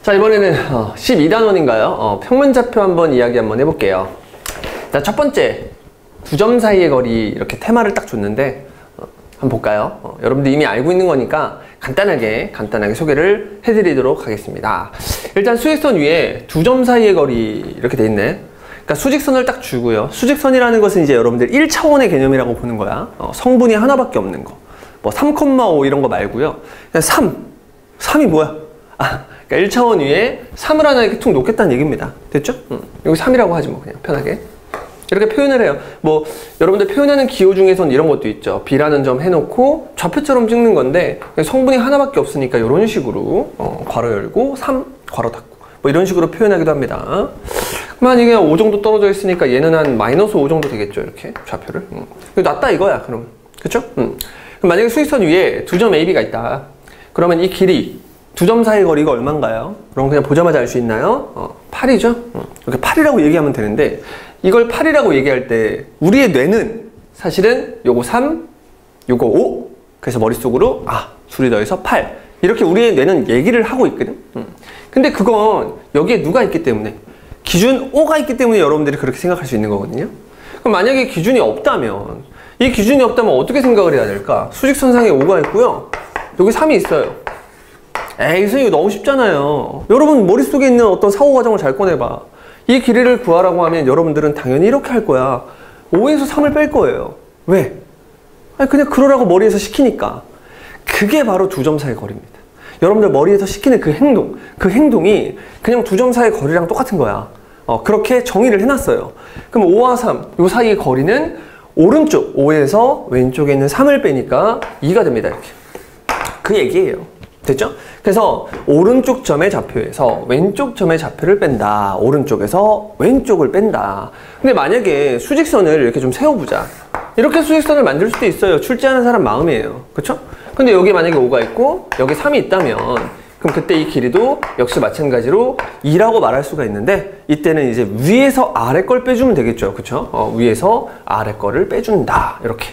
자, 이번에는 12단원인가요? 평면좌표 한번 이야기 한번 해볼게요. 자, 첫 번째, 두 점 사이의 거리 이렇게 테마를 딱 줬는데 한번 볼까요? 여러분들 이미 알고 있는 거니까 간단하게 소개를 해드리도록 하겠습니다. 일단 수직선 위에 두 점 사이의 거리 이렇게 돼 있네. 그러니까 수직선을 딱 주고요. 수직선이라는 것은 이제 여러분들 1차원의 개념이라고 보는 거야. 성분이 하나밖에 없는 거. 뭐 3,5 이런 거 말고요. 그냥 3이 뭐야? 그러니까 1차원 위에 3을 하나 이렇게 툭 놓겠다는 얘기입니다. 됐죠? 여기 3이라고 하지 뭐 그냥 편하게. 이렇게 표현을 해요. 뭐 여러분들 표현하는 기호 중에서는 이런 것도 있죠. B라는 점 해놓고 좌표처럼 찍는 건데 성분이 하나밖에 없으니까 이런 식으로 괄호 열고 3 괄호 닫고 뭐 이런 식으로 표현하기도 합니다. 만약에 5 정도 떨어져 있으니까 얘는 한 -5 정도 되겠죠. 이렇게 좌표를. 이거 낫다 이거야. 그럼 그쵸? 그럼 만약에 수직선 위에 두 점 AB가 있다. 그러면 이 길이 두 점 사이 거리가 얼마인가요? 그럼 그냥 보자마자 알 수 있나요? 8이죠? 이렇게 8이라고 얘기하면 되는데 이걸 8이라고 얘기할 때 우리의 뇌는 사실은 요거 3, 요거 5 그래서 머릿속으로 둘이 더해서 8 이렇게 우리의 뇌는 얘기를 하고 있거든. 근데 그건 여기에 누가 있기 때문에 기준 O가 있기 때문에 여러분들이 그렇게 생각할 수 있는 거거든요. 그럼 만약에 기준이 없다면 이 기준이 없다면 어떻게 생각을 해야 될까? 수직선상에 5가 있고요. 여기 3이 있어요. 에이 선생님 이거 너무 쉽잖아요. 여러분 머릿속에 있는 어떤 사고 과정을 잘 꺼내봐. 이 길이를 구하라고 하면 여러분들은 당연히 이렇게 할 거야. 5에서 3을 뺄 거예요. 왜? 그냥 그러라고 머리에서 시키니까. 그게 바로 두 점 사이 거리입니다. 여러분들 머리에서 시키는 그 행동이 그냥 두 점 사이 거리랑 똑같은 거야. 그렇게 정의를 해놨어요. 그럼 5와 3, 이 사이의 거리는 오른쪽 5에서 왼쪽에 있는 3을 빼니까 2가 됩니다. 이렇게. 그 얘기예요. 됐죠? 그래서 오른쪽 점의 좌표에서 왼쪽 점의 좌표를 뺀다. 오른쪽에서 왼쪽을 뺀다. 근데 만약에 수직선을 이렇게 좀 세워보자. 이렇게 수직선을 만들 수도 있어요. 출제하는 사람 마음이에요. 그쵸? 근데 여기 만약에 5가 있고 여기 3이 있다면 그럼 그때 이 길이도 역시 마찬가지로 2라고 말할 수가 있는데 이때는 이제 위에서 아래 걸 빼주면 되겠죠. 그쵸? 위에서 아래 거를 빼준다. 이렇게.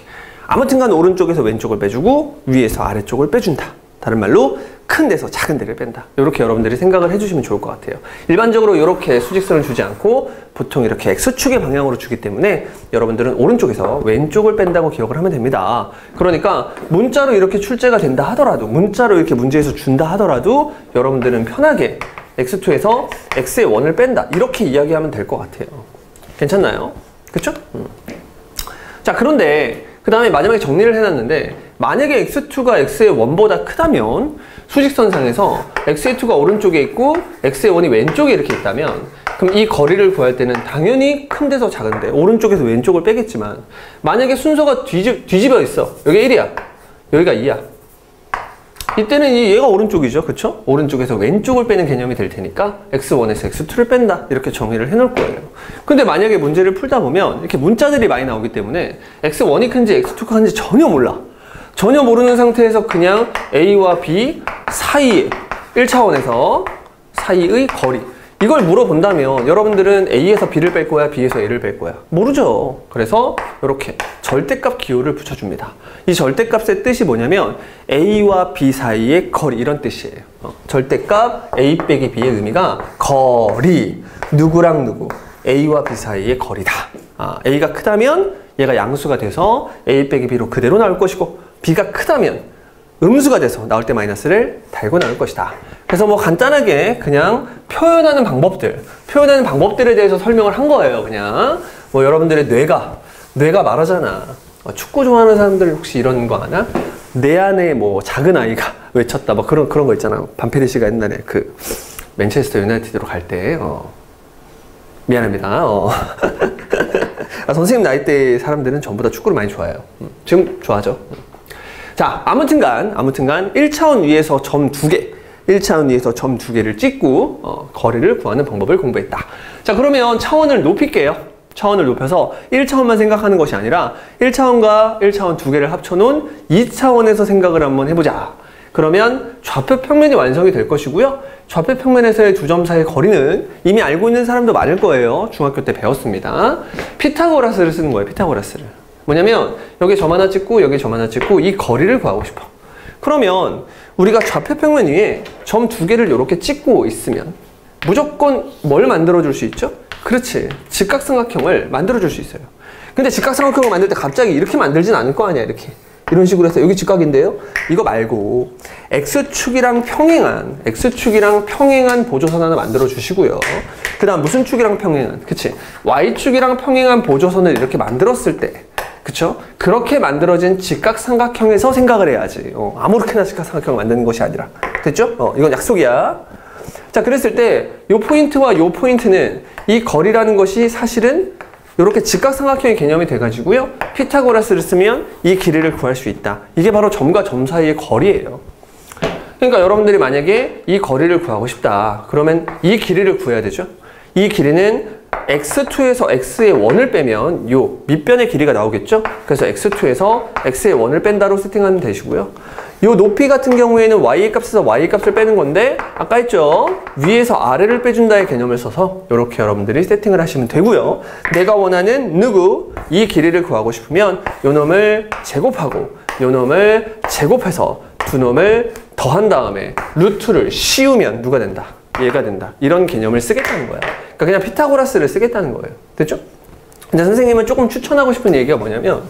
아무튼간 오른쪽에서 왼쪽을 빼주고 위에서 아래쪽을 빼준다. 다른 말로 큰 데서 작은 데를 뺀다. 이렇게 여러분들이 생각을 해주시면 좋을 것 같아요. 일반적으로 이렇게 수직선을 주지 않고 보통 이렇게 X축의 방향으로 주기 때문에 여러분들은 오른쪽에서 왼쪽을 뺀다고 기억을 하면 됩니다. 그러니까 문자로 이렇게 출제가 된다 하더라도 문자로 이렇게 문제에서 준다 하더라도 여러분들은 편하게 X2에서 X의 1을 뺀다. 이렇게 이야기하면 될 것 같아요. 괜찮나요? 그쵸? 자, 그런데 그 다음에 마지막에 정리를 해놨는데 만약에 X2가 X의 1보다 크다면 수직선상에서 X의 2가 오른쪽에 있고 X의 1이 왼쪽에 이렇게 있다면 그럼 이 거리를 구할 때는 당연히 큰 데서 작은데 오른쪽에서 왼쪽을 빼겠지만 만약에 순서가 뒤집어 있어. 여기 1이야. 여기가 2야. 이때는 얘가 오른쪽이죠. 그쵸? 오른쪽에서 왼쪽을 빼는 개념이 될 테니까 X1에서 X2를 뺀다. 이렇게 정의를 해놓을 거예요. 근데 만약에 문제를 풀다 보면 이렇게 문자들이 많이 나오기 때문에 X1이 큰지 X2가 큰지 전혀 몰라. 전혀 모르는 상태에서 그냥 A와 B 사이에 1차원에서 사이의 거리 이걸 물어본다면 여러분들은 A에서 B를 뺄 거야? B에서 A를 뺄 거야? 모르죠. 그래서 이렇게 절대값 기호를 붙여줍니다. 이 절대값의 뜻이 뭐냐면 A와 B 사이의 거리 이런 뜻이에요. 절대값 A 빼기 B의 의미가 거리 누구랑 누구 A와 B 사이의 거리다. A가 크다면 얘가 양수가 돼서 A 빼기 B로 그대로 나올 것이고 B가 크다면 음수가 돼서 나올 때 마이너스를 달고 나올 것이다. 그래서 뭐 간단하게 그냥 표현하는 방법들에 대해서 설명을 한 거예요. 그냥 뭐 여러분들의 뇌가 말하잖아. 축구 좋아하는 사람들 혹시 이런 거 아나? 내 안에 뭐 작은 아이가 외쳤다. 뭐 그런 거 있잖아. 반페리 씨가 옛날에 그 맨체스터 유나이티드로 갈 때 미안합니다. 선생님 나이대 사람들은 전부 다 축구를 많이 좋아해요. 지금 좋아하죠. 자, 아무튼간 1차원 위에서 점 2개 1차원 위에서 점 2개를 찍고 거리를 구하는 방법을 공부했다. 자, 그러면 차원을 높일게요. 차원을 높여서 1차원만 생각하는 것이 아니라 1차원과 1차원 2개를 합쳐놓은 2차원에서 생각을 한번 해보자. 그러면 좌표 평면이 완성이 될 것이고요. 좌표 평면에서의 두 점 사이의 거리는 이미 알고 있는 사람도 많을 거예요. 중학교 때 배웠습니다. 피타고라스를 쓰는 거예요. 피타고라스를. 뭐냐면 여기 점 하나 찍고 여기 점 하나 찍고 이 거리를 구하고 싶어. 그러면 우리가 좌표 평면 위에 점 두 개를 이렇게 찍고 있으면 무조건 뭘 만들어줄 수 있죠? 그렇지, 직각삼각형을 만들어줄 수 있어요. 근데 직각삼각형을 만들 때 갑자기 이렇게 만들진 않을 거 아니야. 이렇게 이런 식으로 해서 여기 직각인데요, 이거 말고 X축이랑 평행한 보조선 하나 만들어 주시고요. 그 다음 무슨 축이랑 평행한, 그치? Y축이랑 평행한 보조선을 이렇게 만들었을 때, 그쵸? 그렇게 만들어진 직각삼각형에서 생각을 해야지. 아무렇게나 직각삼각형을 만드는 것이 아니라. 됐죠? 이건 약속이야. 자, 그랬을 때 요 포인트와 요 포인트는 이 거리라는 것이 사실은 이렇게 직각삼각형의 개념이 돼가지고요, 피타고라스를 쓰면 이 길이를 구할 수 있다. 이게 바로 점과 점 사이의 거리예요. 그러니까 여러분들이 만약에 이 거리를 구하고 싶다, 그러면 이 길이를 구해야 되죠. 이 길이는 x2에서 x의 원을 빼면 요 밑변의 길이가 나오겠죠. 그래서 x2에서 x의 원을 뺀다로 세팅하면 되시고요. 요 높이 같은 경우에는 y의 값에서 y의 값을 빼는 건데, 아까 했죠, 위에서 아래를 빼준다의 개념을 써서 이렇게 여러분들이 세팅을 하시면 되고요. 내가 원하는 이 길이를 구하고 싶으면 요 놈을 제곱하고 요 놈을 제곱해서 두 놈을 더한 다음에 루트를 씌우면 누가 된다? 얘가 된다. 이런 개념을 쓰겠다는 거야. 그러니까 그냥 피타고라스를 쓰겠다는 거예요. 됐죠? 근데 선생님은 조금 추천하고 싶은 얘기가 뭐냐면,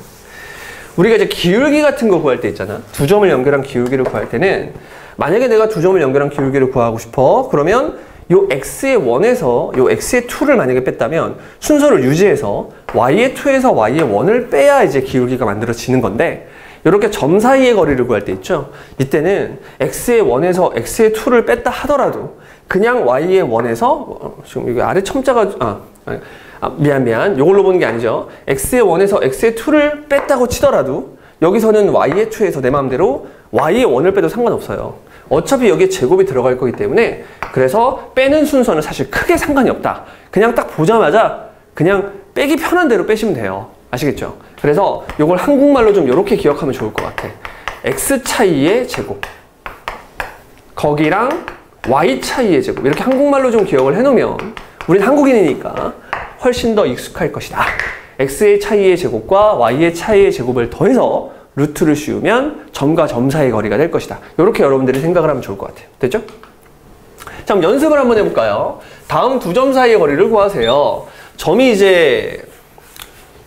우리가 이제 기울기 같은 거 구할 때 있잖아. 두 점을 연결한 기울기를 구할 때는, 만약에 내가 두 점을 연결한 기울기를 구하고 싶어. 그러면 요 x의 1에서 요 x의 2를 만약에 뺐다면 순서를 유지해서 y의 2에서 y의 1을 빼야 이제 기울기가 만들어지는 건데, 이렇게 점 사이의 거리를 구할 때 있죠. 이때는 x의 1에서 x의 2를 뺐다 하더라도 그냥 y의 1에서 지금 여기 아래 첨자가 미안 요걸로 보는 게 아니죠. x의 1에서 x의 2를 뺐다고 치더라도 여기서는 y의 2에서 내 마음대로 y의 1을 빼도 상관없어요. 어차피 여기에 제곱이 들어갈 거기 때문에, 그래서 빼는 순서는 사실 크게 상관이 없다. 그냥 딱 보자마자 그냥 빼기 편한 대로 빼시면 돼요. 아시겠죠? 그래서 이걸 한국말로 좀 이렇게 기억하면 좋을 것 같아. x 차이의 제곱 거기랑 y 차이의 제곱, 이렇게 한국말로 좀 기억을 해놓으면 우린 한국인이니까 훨씬 더 익숙할 것이다. x의 차이의 제곱과 y의 차이의 제곱을 더해서 루트를 씌우면 점과 점 사이의 거리가 될 것이다. 이렇게 여러분들이 생각을 하면 좋을 것 같아요. 됐죠? 자, 그럼 연습을 한번 해볼까요? 다음 두 점 사이의 거리를 구하세요. 점이 이제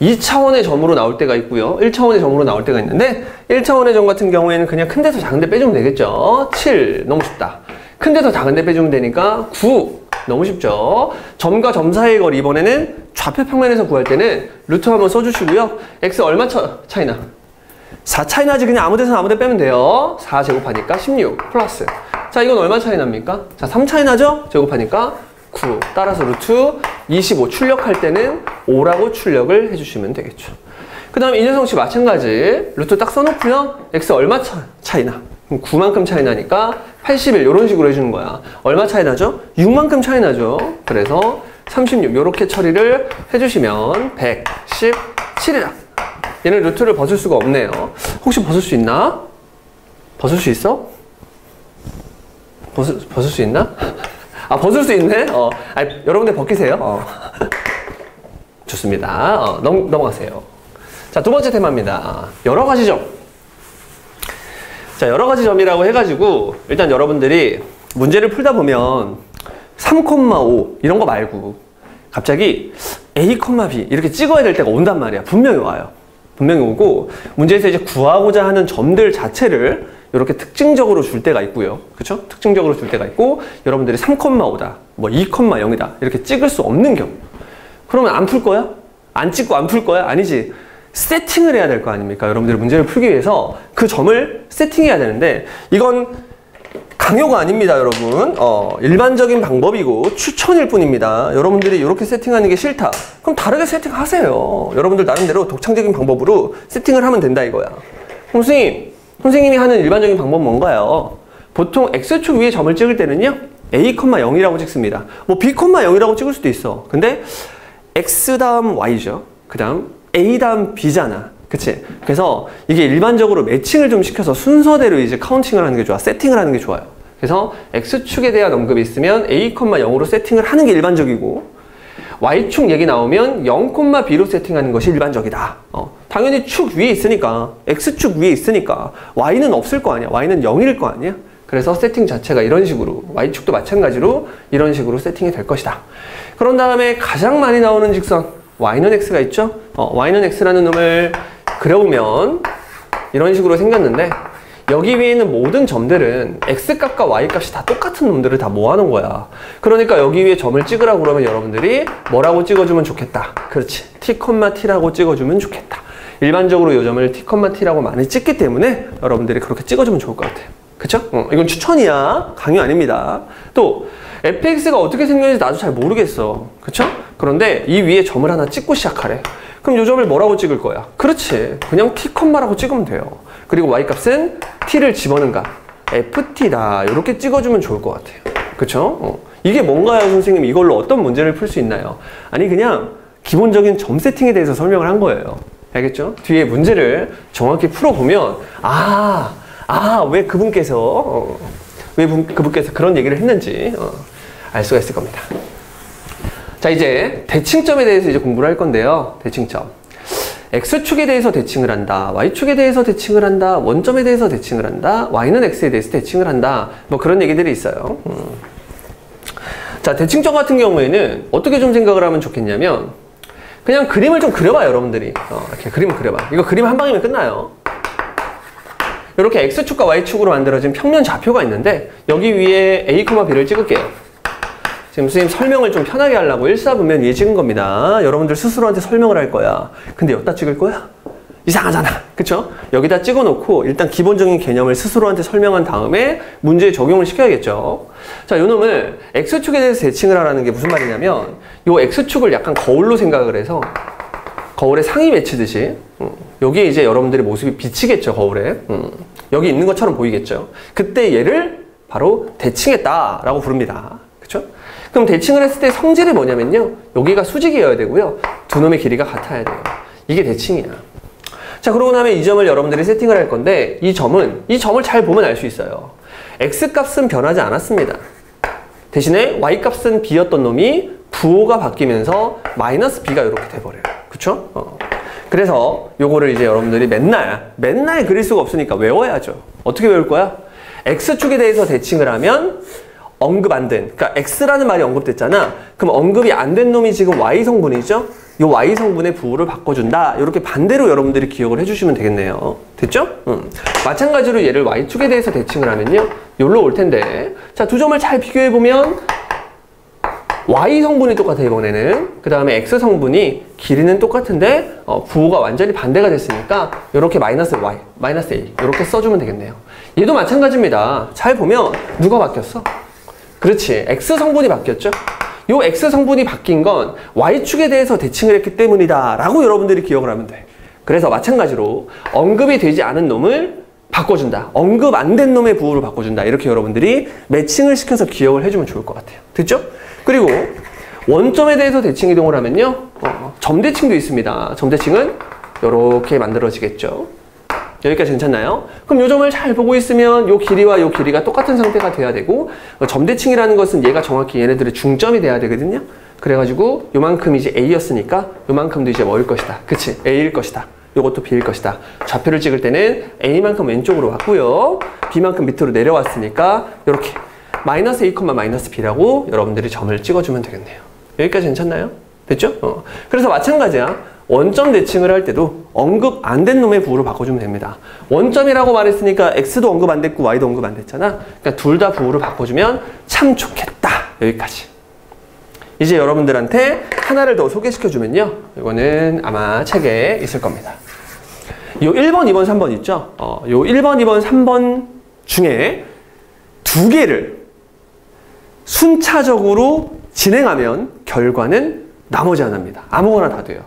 2차원의 점으로 나올 때가 있고요, 1차원의 점으로 나올 때가 있는데, 1차원의 점 같은 경우에는 그냥 큰 데서 작은 데 빼주면 되겠죠. 7 너무 쉽다. 큰 데서 작은 데 빼주면 되니까 9 너무 쉽죠. 점과 점 사이의 거리, 이번에는 좌표 평면에서 구할 때는 루트 한번 써주시고요. x 얼마 차이나? 4 차이 나지. 그냥 아무 데서나 아무 데 빼면 돼요. 4 제곱하니까 16 플러스, 자 이건 얼마 차이 납니까? 자 3 차이 나죠? 제곱하니까 9. 따라서 루트 25 출력할 때는 5라고 출력을 해주시면 되겠죠. 그 다음 이 녀석씨 마찬가지 루트 딱 써놓고요. x 얼마 차이나? 9만큼 차이 나니까 81 이런 식으로 해주는 거야. 얼마 차이 나죠? 6만큼 차이 나죠. 그래서 36 이렇게 처리를 해주시면 117이다. 얘는 루트를 벗을 수가 없네요. 혹시 벗을 수 있나? 벗을 수 있어? 벗을 수 있나? 벗을 수 있네? 여러분들 벗기세요. 좋습니다. 넘어가세요. 자, 두 번째 테마입니다. 여러 가지 점. 자, 여러 가지 점이라고 해가지고, 일단 여러분들이 문제를 풀다 보면 3,5 이런 거 말고 갑자기 A, B 이렇게 찍어야 될 때가 온단 말이야. 분명히 와요. 분명히 오고, 문제에서 이제 구하고자 하는 점들 자체를 이렇게 특징적으로 줄 때가 있고요. 그쵸? 특징적으로 줄 때가 있고, 여러분들이 3,5다, 뭐 2,0이다 이렇게 찍을 수 없는 경우. 그러면 안 풀 거야? 안 찍고 안 풀 거야? 아니지. 세팅을 해야 될 거 아닙니까? 여러분들이 문제를 풀기 위해서 그 점을 세팅해야 되는데, 이건 강요가 아닙니다, 여러분. 일반적인 방법이고 추천일 뿐입니다. 여러분들이 이렇게 세팅하는 게 싫다, 그럼 다르게 세팅하세요. 여러분들 나름대로 독창적인 방법으로 세팅을 하면 된다 이거야. 선생님이 하는 일반적인 방법은 뭔가요? 보통 X축 위에 점을 찍을 때는요, A, 0이라고 찍습니다. 뭐 B, 0이라고 찍을 수도 있어. 근데 X 다음 Y죠. 그 다음 A 다음 B잖아. 그치? 그래서 이게 일반적으로 매칭을 좀 시켜서 순서대로 이제 카운팅을 하는 게 좋아. 세팅을 하는 게 좋아요. 그래서 X축에 대한 언급이 있으면 A, 0으로 세팅을 하는 게 일반적이고, y축 얘기 나오면 0,b로 세팅하는 것이 일반적이다. 당연히 축 위에 있으니까, x축 위에 있으니까 y는 없을 거 아니야. y는 0일 거 아니야. 그래서 세팅 자체가 이런 식으로, y축도 마찬가지로 이런 식으로 세팅이 될 것이다. 그런 다음에 가장 많이 나오는 직선 y는 x가 있죠. y는 x라는 놈을 그려보면 이런 식으로 생겼는데, 여기 위에 있는 모든 점들은 x값과 y값이 다 똑같은 놈들을 다 모아놓은 거야. 그러니까 여기 위에 점을 찍으라고 그러면 여러분들이 뭐라고 찍어주면 좋겠다. 그렇지, t,t라고 찍어주면 좋겠다. 일반적으로 이 점을 t,t라고 많이 찍기 때문에 여러분들이 그렇게 찍어주면 좋을 것 같아요. 그쵸? 이건 추천이야. 강요 아닙니다. 또 fx가 어떻게 생겼는지 나도 잘 모르겠어. 그쵸? 그런데 이 위에 점을 하나 찍고 시작하래. 그럼 이 점을 뭐라고 찍을 거야? 그렇지, 그냥 t,라고 찍으면 돼요. 그리고 y값은 t를 집어넣은가 ft다, 이렇게 찍어주면 좋을 것 같아요. 그쵸? 이게 뭔가요, 선생님? 이걸로 어떤 문제를 풀 수 있나요? 아니, 그냥 기본적인 점 세팅에 대해서 설명을 한 거예요. 알겠죠? 뒤에 문제를 정확히 풀어보면 왜 그분께서 그런 얘기를 했는지 알 수가 있을 겁니다. 자, 이제 대칭점에 대해서 이제 공부를 할 건데요. 대칭점. x축에 대해서 대칭을 한다, y축에 대해서 대칭을 한다, 원점에 대해서 대칭을 한다, y는 x에 대해서 대칭을 한다, 뭐 그런 얘기들이 있어요. 자, 대칭점 같은 경우에는 어떻게 좀 생각을 하면 좋겠냐면, 그냥 그림을 좀 그려봐, 여러분들이. 이렇게 그림을 그려봐. 이거 그림 한 방이면 끝나요. 이렇게 x축과 y축으로 만들어진 평면 좌표가 있는데, 여기 위에 a, b를 찍을게요. 지금 선생님 설명을 좀 편하게 하려고 일사분면 위에 찍은 겁니다. 여러분들 스스로한테 설명을 할 거야. 근데 여기다 찍을 거야? 이상하잖아. 그쵸? 여기다 찍어놓고 일단 기본적인 개념을 스스로한테 설명한 다음에 문제에 적용을 시켜야겠죠. 자, 요 놈을 x축에 대해서 대칭을 하라는 게 무슨 말이냐면, 요 x축을 약간 거울로 생각을 해서 거울에 상이 맺히듯이 여기에 이제 여러분들의 모습이 비치겠죠, 거울에. 여기 있는 것처럼 보이겠죠. 그때 얘를 바로 대칭했다라고 부릅니다. 그쵸? 그럼 대칭을 했을 때 성질이 뭐냐면요, 여기가 수직이어야 되고요, 두 놈의 길이가 같아야 돼요. 이게 대칭이야. 자, 그러고 나면 이 점을 여러분들이 세팅을 할 건데, 이 점을 잘 보면 알 수 있어요. x값은 변하지 않았습니다. 대신에 y값은 b였던 놈이 부호가 바뀌면서 마이너스 b가 이렇게 돼버려요. 그쵸? 그래서 요거를 이제 여러분들이 맨날 그릴 수가 없으니까 외워야죠. 어떻게 외울 거야? x축에 대해서 대칭을 하면 언급 안 된, 그러니까 x라는 말이 언급됐잖아. 그럼 언급이 안 된 놈이 지금 y 성분이죠? 이 y 성분의 부호를 바꿔준다. 이렇게 반대로 여러분들이 기억을 해주시면 되겠네요. 됐죠? 마찬가지로 얘를 y축에 대해서 대칭을 하면요, 여기로 올 텐데, 자, 두 점을 잘 비교해보면 y 성분이 똑같아, 이번에는. 그 다음에 x 성분이 길이는 똑같은데 부호가 완전히 반대가 됐으니까 이렇게 마이너스 y, 마이너스 a 이렇게 써주면 되겠네요. 얘도 마찬가지입니다. 잘 보면 누가 바뀌었어? 그렇지, x 성분이 바뀌었죠? 요 x 성분이 바뀐 건 y축에 대해서 대칭을 했기 때문이다 라고 여러분들이 기억을 하면 돼. 그래서 마찬가지로 언급이 되지 않은 놈을 바꿔준다, 언급 안 된 놈의 부호를 바꿔준다, 이렇게 여러분들이 매칭을 시켜서 기억을 해주면 좋을 것 같아요. 됐죠? 그리고 원점에 대해서 대칭 이동을 하면요, 점대칭도 있습니다. 점대칭은 이렇게 만들어지겠죠. 여기까지 괜찮나요? 그럼 이 점을 잘 보고 있으면 이 길이와 이 길이가 똑같은 상태가 돼야 되고, 점대칭이라는 것은 얘가 정확히 얘네들의 중점이 돼야 되거든요. 그래가지고 요만큼이 이제 A였으니까 요만큼도 이제 뭐일 것이다. 그치? A일 것이다. 요것도 B일 것이다. 좌표를 찍을 때는 A만큼 왼쪽으로 왔고요, B만큼 밑으로 내려왔으니까 이렇게 마이너스 A, 마이너스 B라고 여러분들이 점을 찍어주면 되겠네요. 여기까지 괜찮나요? 됐죠? 그래서 마찬가지야. 원점 대칭을 할 때도 언급 안 된 놈의 부호를 바꿔주면 됩니다. 원점이라고 말했으니까 x도 언급 안 됐고 y도 언급 안 됐잖아. 그러니까 둘 다 부호를 바꿔주면 참 좋겠다. 여기까지. 이제 여러분들한테 하나를 더 소개시켜주면요, 이거는 아마 책에 있을 겁니다. 요 1번, 2번, 3번 있죠? 요 1번, 2번, 3번 중에 두 개를 순차적으로 진행하면 결과는 나머지 하나입니다. 아무거나 다 돼요.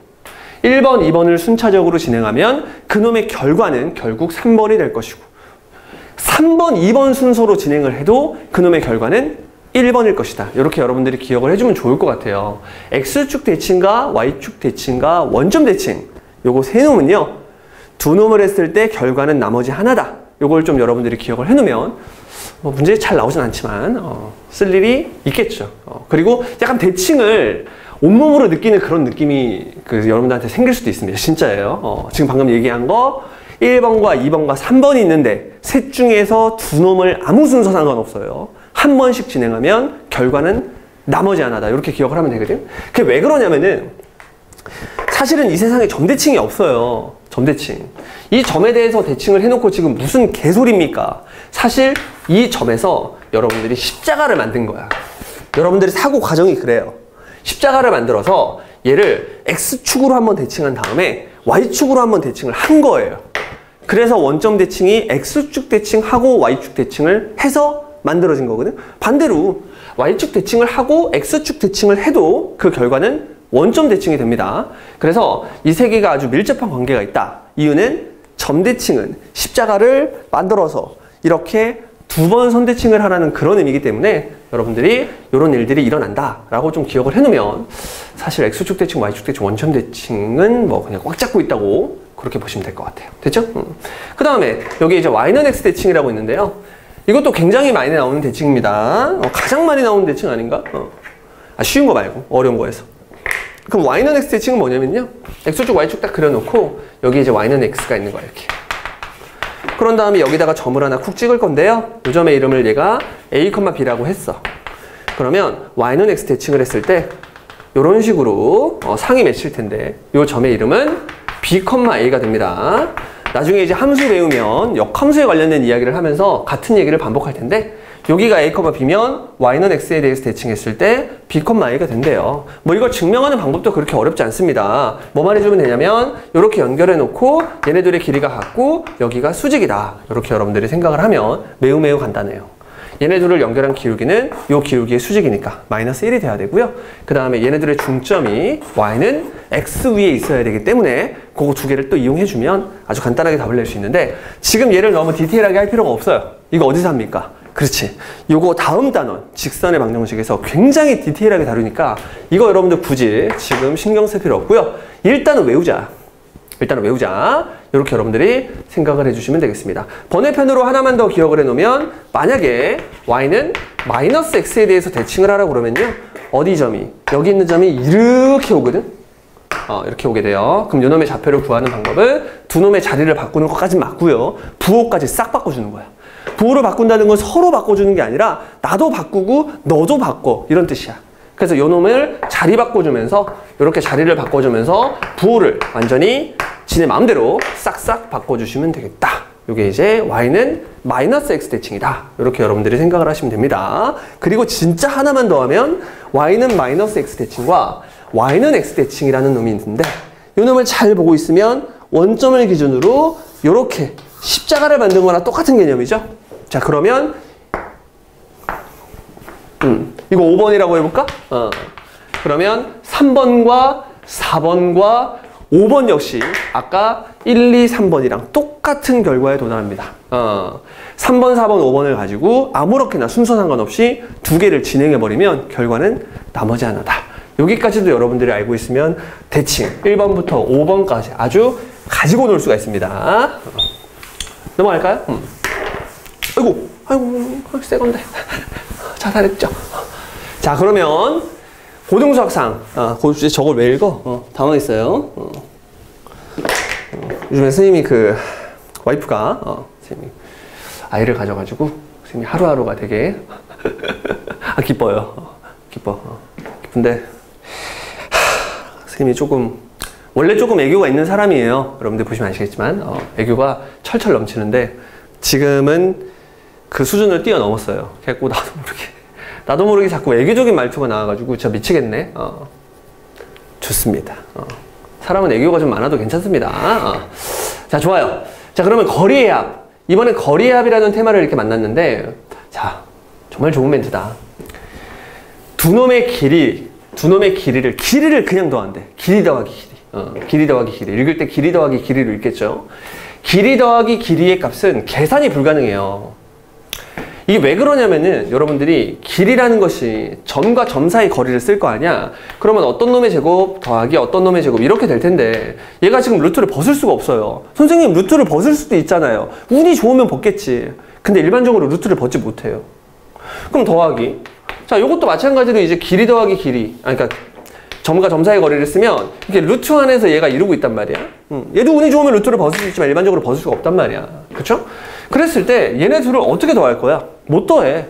1번, 2번을 순차적으로 진행하면 그놈의 결과는 결국 3번이 될 것이고, 3번, 2번 순서로 진행을 해도 그놈의 결과는 1번일 것이다. 이렇게 여러분들이 기억을 해주면 좋을 것 같아요. X축 대칭과 Y축 대칭과 원점 대칭, 요거 세 놈은요, 두 놈을 했을 때 결과는 나머지 하나다. 요걸 좀 여러분들이 기억을 해놓으면 뭐 문제 잘 나오진 않지만 쓸 일이 있겠죠. 그리고 약간 대칭을 온몸으로 느끼는 그런 느낌이 여러분들한테 생길 수도 있습니다. 진짜예요. 지금 방금 얘기한 거 1번과 2번과 3번이 있는데 셋 중에서 두 놈을 아무 순서 상관없어요. 한 번씩 진행하면 결과는 나머지 하나다. 이렇게 기억을 하면 되거든. 그게 왜 그러냐면은 사실은 이 세상에 점대칭이 없어요. 점대칭. 이 점에 대해서 대칭을 해놓고 지금 무슨 개소리입니까? 사실 이 점에서 여러분들이 십자가를 만든 거야. 여러분들이 사고 과정이 그래요. 십자가를 만들어서 얘를 X축으로 한번 대칭한 다음에 Y축으로 한번 대칭을 한 거예요. 그래서 원점 대칭이 X축 대칭하고 Y축 대칭을 해서 만들어진 거거든. 반대로 Y축 대칭을 하고 X축 대칭을 해도 그 결과는 원점 대칭이 됩니다. 그래서 이 세 개가 아주 밀접한 관계가 있다. 이유는 점 대칭은 십자가를 만들어서 이렇게 두 번 선 대칭을 하라는 그런 의미이기 때문에 여러분들이 이런 일들이 일어난다 라고 좀 기억을 해놓으면 사실 X축 대칭, Y축 대칭, 원점 대칭은 뭐 그냥 꽉 잡고 있다고 그렇게 보시면 될 것 같아요. 됐죠? 그 다음에 여기 이제 Y는 X 대칭이라고 있는데요. 이것도 굉장히 많이 나오는 대칭입니다. 가장 많이 나오는 대칭 아닌가? 쉬운 거 말고 어려운 거에서. 그럼 Y는 X 대칭은 뭐냐면요. X축, Y축 딱 그려놓고 여기 이제 Y는 X가 있는 거야 이렇게. 그런 다음에 여기다가 점을 하나 쿡 찍을 건데요. 이 점의 이름을 얘가 A, B라고 했어. 그러면 Y는 X 대칭을 했을 때 이런 식으로 상이 맺힐 텐데 이 점의 이름은 B, A가 됩니다. 나중에 이제 함수 배우면 역함수에 관련된 이야기를 하면서 같은 얘기를 반복할 텐데 여기가 A, B면 Y는 X에 대해서 대칭했을 때 B, A가 된대요. 뭐 이걸 증명하는 방법도 그렇게 어렵지 않습니다. 뭐 말해주면 되냐면 이렇게 연결해 놓고 얘네들의 길이가 같고 여기가 수직이다. 이렇게 여러분들이 생각을 하면 매우 매우 간단해요. 얘네들을 연결한 기울기는 이 기울기의 수직이니까 마이너스 1이 돼야 되고요. 그 다음에 얘네들의 중점이 Y는 X 위에 있어야 되기 때문에 그거 두 개를 또 이용해주면 아주 간단하게 답을 낼 수 있는데 지금 얘를 너무 디테일하게 할 필요가 없어요. 이거 어디서 합니까? 그렇지. 요거 다음 단원 직선의 방정식에서 굉장히 디테일하게 다루니까 이거 여러분들 굳이 지금 신경 쓸 필요 없고요. 일단은 외우자. 이렇게 여러분들이 생각을 해주시면 되겠습니다. 번외편으로 하나만 더 기억을 해놓으면 만약에 Y는 마이너스 X에 대해서 대칭을 하라고 그러면요. 어디 점이? 여기 있는 점이 이렇게 오거든? 이렇게 오게 돼요. 그럼 요놈의 좌표를 구하는 방법은 두 놈의 자리를 바꾸는 것까지 맞고요. 부호까지 싹 바꿔주는 거야. 부호를 바꾼다는 건 서로 바꿔주는 게 아니라 나도 바꾸고 너도 바꿔 이런 뜻이야. 그래서 요 놈을 자리 바꿔주면서 이렇게 자리를 바꿔주면서 부호를 완전히 지네 마음대로 싹싹 바꿔주시면 되겠다. 이게 이제 Y는 마이너스 X 대칭이다. 이렇게 여러분들이 생각을 하시면 됩니다. 그리고 진짜 하나만 더 하면 Y는 마이너스 X 대칭과 Y는 X 대칭이라는 놈이 있는데 이 놈을 잘 보고 있으면 원점을 기준으로 이렇게 십자가를 만든 거나 똑같은 개념이죠. 자, 그러면 이거 5번이라고 해볼까? 그러면 3번과 4번과 5번 역시 아까 1, 2, 3번이랑 똑같은 결과에 도달합니다. 3번, 4번, 5번을 가지고 아무렇게나 순서 상관없이 두 개를 진행해버리면 결과는 나머지 하나다. 여기까지도 여러분들이 알고 있으면 대칭 1번부터 5번까지 아주 가지고 놀 수가 있습니다. 넘어갈까요? 아이고, 새 건데. 자살했죠. 자, 그러면 고등수학상. 고등수 저걸 왜 읽어? 당황했어요. 요즘에 선생님이 와이프가, 선생님이 아이를 가져가지고, 선생님이 하루하루가 되게, 기뻐요. 기쁜데, 선생님이 원래 조금 애교가 있는 사람이에요. 여러분들 보시면 아시겠지만, 애교가 철철 넘치는데, 지금은 그 수준을 뛰어넘었어요. 그래갖고 나도 모르게 자꾸 애교적인 말투가 나와가지고 진짜 미치겠네. 좋습니다. 사람은 애교가 좀 많아도 괜찮습니다. 자, 좋아요. 자, 그러면 거리의 합. 이번엔 거리의 합이라는 테마를 이렇게 만났는데, 자, 정말 좋은 멘트다. 두 놈의 길이를 그냥 더한대. 길이 더하기 길이. 길이 더하기 길이. 읽을 때 길이 더하기 길이로 읽겠죠. 길이 더하기 길이의 값은 계산이 불가능해요. 이게 왜 그러냐면은 여러분들이 길이라는 것이 점과 점 사이 거리를 쓸 거 아니야. 그러면 어떤 놈의 제곱 더하기 어떤 놈의 제곱 이렇게 될 텐데 얘가 지금 루트를 벗을 수가 없어요. 선생님 루트를 벗을 수도 있잖아요. 운이 좋으면 벗겠지. 근데 일반적으로 루트를 벗지 못해요. 그럼 더하기. 자, 요것도 마찬가지로 이제 길이 더하기 길이. 그러니까 점과 점 사이의 거리를 쓰면 이게 루트 안에서 얘가 이루고 있단 말이야. 얘도 운이 좋으면 루트를 벗을 수 있지만 일반적으로 벗을 수가 없단 말이야. 그쵸? 그랬을 때 얘네 둘을 어떻게 더할 거야? 못 더해.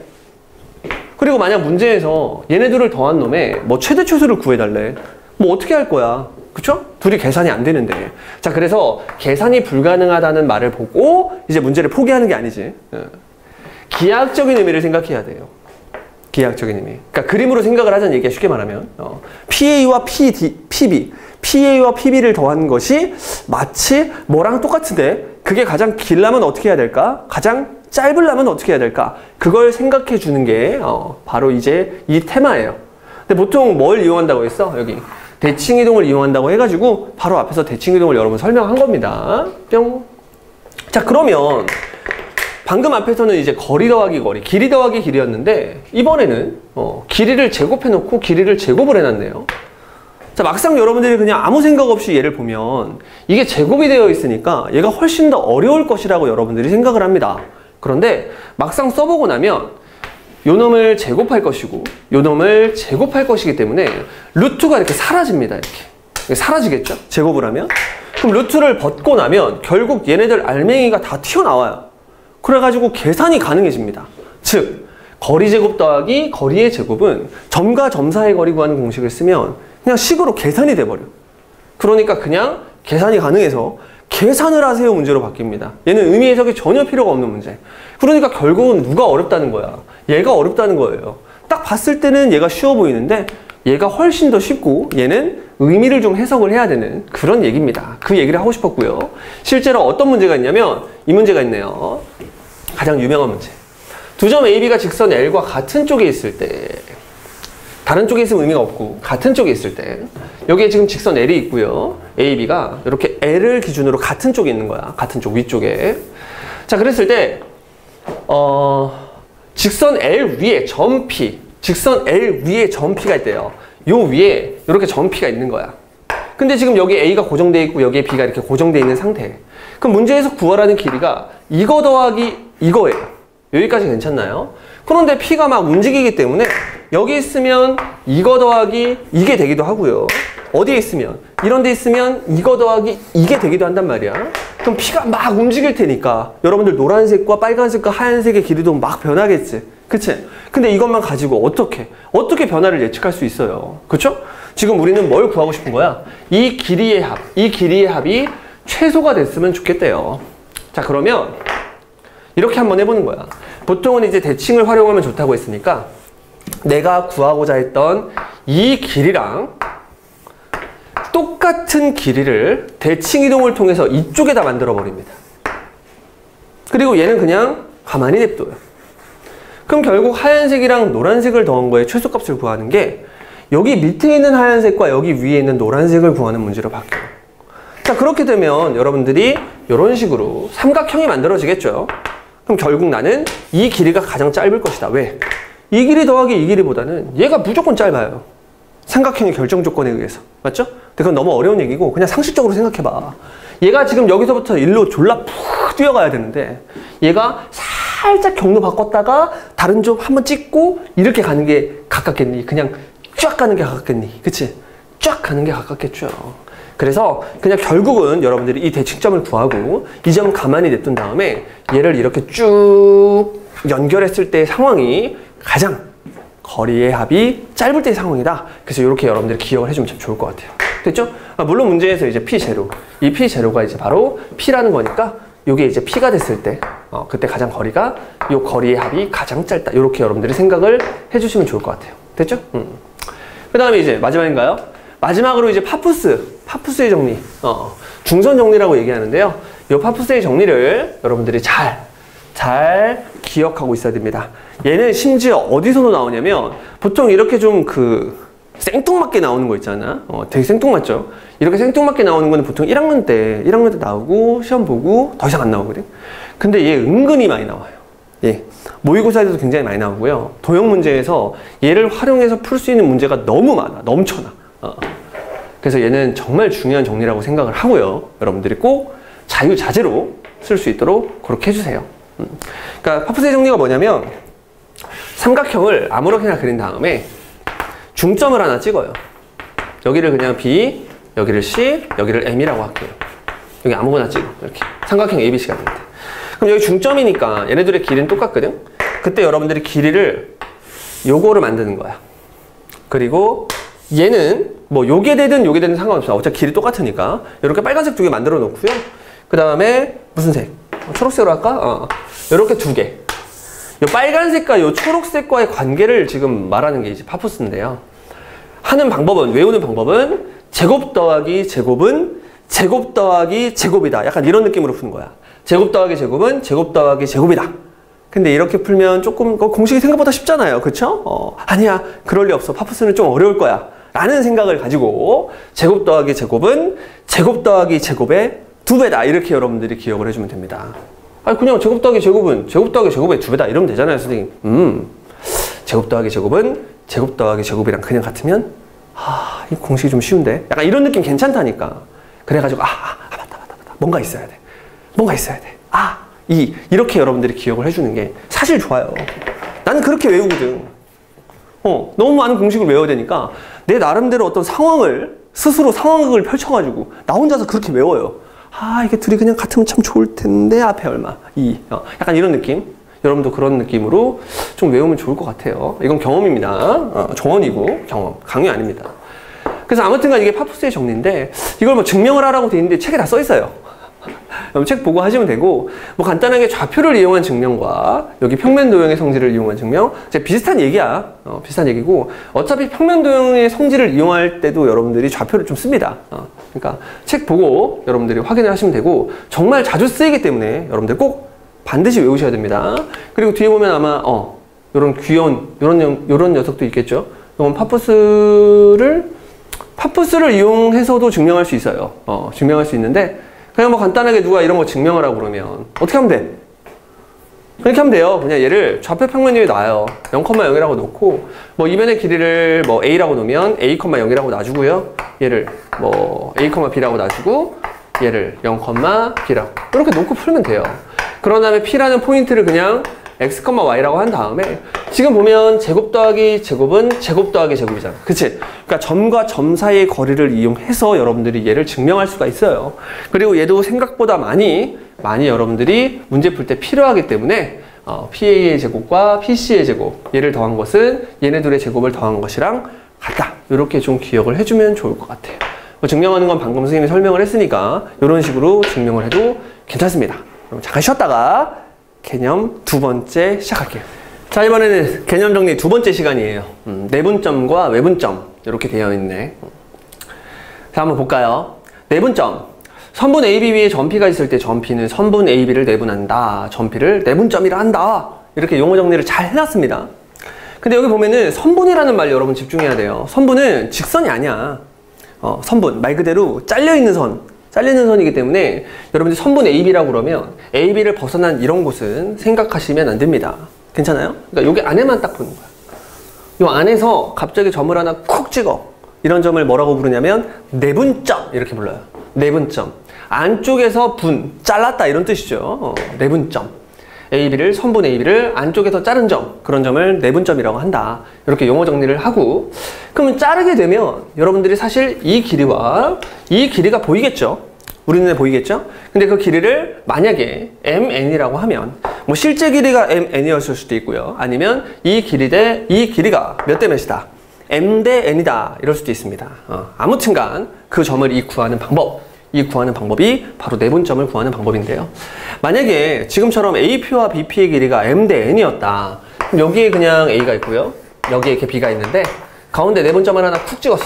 그리고 만약 문제에서 얘네 둘을 더한 놈의 뭐 최대 최소를 구해달래. 뭐 어떻게 할 거야? 그쵸? 둘이 계산이 안 되는데. 자, 그래서 계산이 불가능하다는 말을 보고 이제 문제를 포기하는 게 아니지. 기하학적인 의미를 생각해야 돼요. 기하학적인 의미. 그러니까 그림으로 생각을 하자는 얘기야, 쉽게 말하면. PA와 PB. PA와 PB를 더한 것이 마치 뭐랑 똑같은데 그게 가장 길려면 어떻게 해야 될까? 가장 짧으려면 어떻게 해야 될까? 그걸 생각해 주는 게 바로 이제 이 테마예요. 근데 보통 뭘 이용한다고 했어? 여기. 대칭이동을 이용한다고 해가지고 바로 앞에서 대칭이동을 여러분 설명한 겁니다. 뿅. 자, 그러면 방금 앞에서는 이제 거리 더하기 거리, 길이 더하기 길이였는데 이번에는 길이를 제곱해놓고 길이를 제곱을 해놨네요. 자, 막상 여러분들이 그냥 아무 생각 없이 얘를 보면 이게 제곱이 되어 있으니까 얘가 훨씬 더 어려울 것이라고 여러분들이 생각을 합니다. 그런데 막상 써보고 나면 요 놈을 제곱할 것이고 요 놈을 제곱할 것이기 때문에 루트가 이렇게 사라집니다. 이렇게 사라지겠죠? 제곱을 하면. 그럼 루트를 벗고 나면 결국 얘네들 알맹이가 다 튀어나와요. 그래가지고 계산이 가능해집니다. 즉 거리 제곱 더하기 거리의 제곱은 점과 점 사이의 거리 구하는 공식을 쓰면 그냥 식으로 계산이 돼버려. 그러니까 그냥 계산이 가능해서 계산을 하세요 문제로 바뀝니다. 얘는 의미 해석이 전혀 필요가 없는 문제. 그러니까 결국은 누가 어렵다는 거야? 얘가 어렵다는 거예요. 딱 봤을 때는 얘가 쉬워 보이는데 얘가 훨씬 더 쉽고 얘는 의미를 좀 해석을 해야 되는 그런 얘기입니다. 그 얘기를 하고 싶었고요. 실제로 어떤 문제가 있냐면 이 문제가 있네요. 가장 유명한 문제. 두 점 AB가 직선 L과 같은 쪽에 있을 때, 다른 쪽에 있으면 의미가 없고 같은 쪽에 있을 때 여기에 지금 직선 L이 있고요. AB가 이렇게 L을 기준으로 같은 쪽에 있는 거야. 같은 쪽 위쪽에. 자, 그랬을 때 직선 L 위에 점 P, 직선 L 위에 점 P가 있대요. 요 위에 이렇게 점 P가 있는 거야. 근데 지금 여기 A가 고정되어 있고 여기에 B가 이렇게 고정되어 있는 상태. 그럼 문제에서 구하라는 길이가 이거 더하기 이거예요. 여기까지 괜찮나요? 그런데 P가 막 움직이기 때문에 여기 있으면 이거 더하기 이게 되기도 하고요. 어디에 있으면? 이런 데 있으면 이거 더하기 이게 되기도 한단 말이야. 그럼 P가 막 움직일 테니까 여러분들 노란색과 빨간색과 하얀색의 길이도 막 변하겠지. 그치? 근데 이것만 가지고 어떻게 변화를 예측할 수 있어요? 그쵸? 지금 우리는 뭘 구하고 싶은 거야? 이 길이의 합이 최소가 됐으면 좋겠대요. 자, 그러면 이렇게 한번 해보는 거야. 보통은 이제 대칭을 활용하면 좋다고 했으니까 내가 구하고자 했던 이 길이랑 똑같은 길이를 대칭 이동을 통해서 이쪽에다 만들어 버립니다. 그리고 얘는 그냥 가만히 냅둬요. 그럼 결국 하얀색이랑 노란색을 더한 거에 최소값을 구하는 게 여기 밑에 있는 하얀색과 여기 위에 있는 노란색을 구하는 문제로 바뀌어요. 자, 그렇게 되면 여러분들이 이런 식으로 삼각형이 만들어지겠죠. 그럼 결국 나는 이 길이가 가장 짧을 것이다. 왜? 이 길이 더하기 이 길이보다는 얘가 무조건 짧아요. 삼각형의 결정 조건에 의해서. 맞죠? 근데 그건 너무 어려운 얘기고 그냥 상식적으로 생각해봐. 얘가 지금 여기서부터 일로 졸라 푹 뛰어가야 되는데 얘가 살짝 경로 바꿨다가 다른 쪽 한번 찍고 이렇게 가는 게 가깝겠니? 그냥 쫙 가는 게 가깝겠니? 그치? 쫙 가는 게 가깝겠죠. 그래서 그냥 결국은 여러분들이 이 대칭점을 구하고 이 점 가만히 냅둔 다음에 얘를 이렇게 쭉 연결했을 때의 상황이 가장 거리의 합이 짧을 때의 상황이다. 그래서 이렇게 여러분들이 기억을 해주면 참 좋을 것 같아요. 됐죠? 물론 문제에서 이제 P0, 이 P0가 이제 바로 P라는 거니까 이게 이제 P가 됐을 때 그때 가장 거리가 이 거리의 합이 가장 짧다. 이렇게 여러분들이 생각을 해주시면 좋을 것 같아요. 됐죠? 그 다음에 이제 마지막인가요? 마지막으로 이제 파푸스의 정리, 중선 정리라고 얘기하는데요. 이 파푸스의 정리를 여러분들이 잘 기억하고 있어야 됩니다. 얘는 심지어 어디서도 나오냐면 보통 이렇게 좀 생뚱맞게 나오는 거 있잖아. 되게 생뚱맞죠? 이렇게 생뚱맞게 나오는 거는 보통 1학년 때 나오고 시험 보고 더 이상 안 나오거든. 근데 얘 은근히 많이 나와요. 예. 모의고사에서도 굉장히 많이 나오고요. 도형 문제에서 얘를 활용해서 풀 수 있는 문제가 너무 많아. 넘쳐나. 그래서 얘는 정말 중요한 정리라고 생각을 하고요. 여러분들이 꼭 자유자재로 쓸 수 있도록 그렇게 해주세요. 그러니까 파푸스의 정리가 뭐냐면 삼각형을 아무렇게나 그린 다음에 중점을 하나 찍어요. 여기를 그냥 B, 여기를 C, 여기를 M이라고 할게요. 여기 아무거나 찍어. 이렇게. 삼각형 ABC가 되는데. 그럼 여기 중점이니까 얘네들의 길이는 똑같거든? 그때 여러분들이 길이를 요거를 만드는 거야. 그리고 얘는 뭐 요게 되든 상관없어. 어차피 길이 똑같으니까. 이렇게 빨간색 2개 만들어 놓고요. 그 다음에 무슨 색? 초록색으로 할까? 이렇게 2개. 요 빨간색과 요 초록색과의 관계를 지금 말하는 게 이제 파푸스인데요. 하는 방법은, 외우는 방법은 제곱 더하기 제곱은 제곱 더하기 제곱이다. 약간 이런 느낌으로 푸는 거야. 제곱 더하기 제곱은 제곱 더하기 제곱이다. 근데 이렇게 풀면 조금 공식이 생각보다 쉽잖아요. 그쵸? 아니야. 그럴 리 없어. 파푸스는 좀 어려울 거야. 라는 생각을 가지고 제곱 더하기 제곱은 제곱 더하기 제곱의 2배다. 이렇게 여러분들이 기억을 해주면 됩니다. 아니 그냥 제곱 더하기 제곱은 제곱 더하기 제곱의 2배다. 이러면 되잖아요, 선생님. 제곱 더하기 제곱은 제곱 더하기 제곱이랑 그냥 같으면 이 공식이 좀 쉬운데? 약간 이런 느낌 괜찮다니까. 그래가지고 맞다. 뭔가 있어야 돼. 뭔가 있어야 돼. 이렇게 여러분들이 기억을 해주는 게 사실 좋아요. 나는 그렇게 외우거든. 너무 많은 공식을 외워야 되니까 내 나름대로 어떤 상황을 스스로 상황극을 펼쳐가지고 나 혼자서 그렇게 외워요. 이게 둘이 그냥 같으면 참 좋을 텐데 앞에 얼마 약간 이런 느낌. 여러분도 그런 느낌으로 좀 외우면 좋을 것 같아요. 이건 경험입니다. 조언이고 경험, 강요 아닙니다. 그래서 아무튼간 이게 파푸스의 정리인데 이걸 뭐 증명을 하라고 돼 있는데 책에 다 써 있어요. 책 보고 하시면 되고, 뭐 간단하게 좌표를 이용한 증명과 여기 평면도형의 성질을 이용한 증명, 비슷한 얘기야. 비슷한 얘기고, 어차피 평면도형의 성질을 이용할 때도 여러분들이 좌표를 좀 씁니다. 그러니까 책 보고 여러분들이 확인을 하시면 되고, 정말 자주 쓰이기 때문에 여러분들 꼭 반드시 외우셔야 됩니다. 그리고 뒤에 보면 아마 요런 귀여운 요런 녀석도 있겠죠. 이건 파푸스를 이용해서도 증명할 수 있어요. 증명할 수 있는데, 그냥 뭐 간단하게 누가 이런 거 증명하라고 그러면 어떻게 하면 돼? 그렇게 하면 돼요. 그냥 얘를 좌표 평면이 나와요. 0,0이라고 놓고 뭐 이변의 길이를 뭐 a라고 놓으면 a,0이라고 놔주고요. 얘를 뭐 a,b라고 놔주고 얘를 0,b라고 이렇게 놓고 풀면 돼요. 그런 다음에 p라는 포인트를 그냥 x, y라고 한 다음에 지금 보면 제곱 더하기 제곱은 제곱 더하기 제곱이잖아. 그치? 그러니까 점과 점 사이의 거리를 이용해서 여러분들이 얘를 증명할 수가 있어요. 그리고 얘도 생각보다 많이 여러분들이 문제 풀 때 필요하기 때문에 PA의 제곱과 PC의 제곱, 얘를 더한 것은 얘네들의 제곱을 더한 것이랑 같다. 이렇게 좀 기억을 해주면 좋을 것 같아요. 증명하는 건 방금 선생님이 설명을 했으니까 이런 식으로 증명을 해도 괜찮습니다. 그럼 잠깐 쉬었다가 개념 2번째 시작할게요. 자, 이번에는 개념 정리 2번째 시간이에요. 내분점과 외분점 이렇게 되어 있네. 자, 한번 볼까요? 내분점. 선분 AB 위에 점P가 있을 때 점P는 선분 AB를 내분한다. 점P를 내분점이라 한다. 이렇게 용어 정리를 잘 해놨습니다. 근데 여기 보면은 선분이라는 말 여러분 집중해야 돼요. 선분은 직선이 아니야. 선분 말 그대로 잘려있는 선이기 때문에 여러분들이 선분 AB라고 그러면 AB를 벗어난 이런 곳은 생각하시면 안 됩니다. 괜찮아요? 그러니까 여기 안에만 딱 보는 거야. 요 안에서 갑자기 점을 하나 콕 찍어. 이런 점을 뭐라고 부르냐면 내분점 이렇게 불러요. 내분점. 안쪽에서 잘랐다 이런 뜻이죠. 내분점. 선분 AB를 안쪽에서 자른 점, 그런 점을 내분점이라고 한다. 이렇게 용어 정리를 하고, 그러면 자르게 되면 여러분들이 사실 이 길이와 이 길이가 보이겠죠? 우리 눈에 보이겠죠? 근데 그 길이를 만약에 MN이라고 하면 뭐 실제 길이가 MN이었을 수도 있고요. 아니면 이 길이가 몇 대 몇이다? M 대 N이다. 이럴 수도 있습니다. 아무튼간 그 점을 구하는 방법이 바로 내분점을 구하는 방법인데요. 만약에 지금처럼 A표와 B표의 길이가 M 대 N이었다. 그럼 여기에 그냥 A가 있고요. 여기에 이렇게 B가 있는데 가운데 내분점을 하나 쿡 찍었어.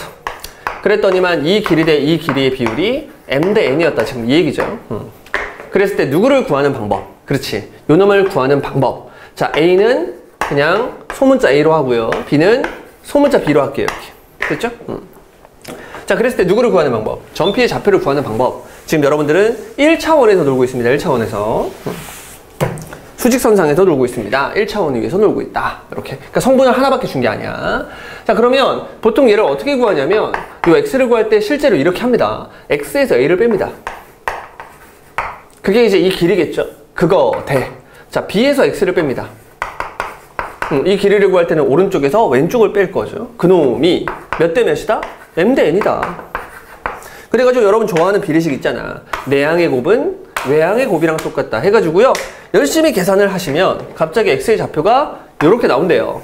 그랬더니만 이 길이 대 이 길이의 비율이 M 대 N이었다. 지금 이 얘기죠. 그랬을 때 누구를 구하는 방법. 그렇지. 요 놈을 구하는 방법. 자, A는 그냥 소문자 A로 하고요. B는 소문자 B로 할게요. 이렇게. 됐죠? 자, 그랬을 때 누구를 구하는 방법? 점P의 좌표를 구하는 방법. 지금 여러분들은 1차원에서 놀고 있습니다. 1차원에서. 수직선상에서 놀고 있습니다. 1차원 위에서 놀고 있다. 이렇게. 그러니까 성분을 하나밖에 준 게 아니야. 자, 그러면 보통 얘를 어떻게 구하냐면 이 x를 구할 때 실제로 이렇게 합니다. x에서 a를 뺍니다. 그게 이제 이 길이겠죠? 그거 대. 자, b에서 x를 뺍니다. 이 길이를 구할 때는 오른쪽에서 왼쪽을 뺄 거죠. 그놈이 몇 대 몇이다? m 대 n이다. 그래가지고 여러분 좋아하는 비례식 있잖아. 내항의 곱은 외항의 곱이랑 똑같다 해가지고요. 열심히 계산을 하시면 갑자기 x의 좌표가 이렇게 나온대요.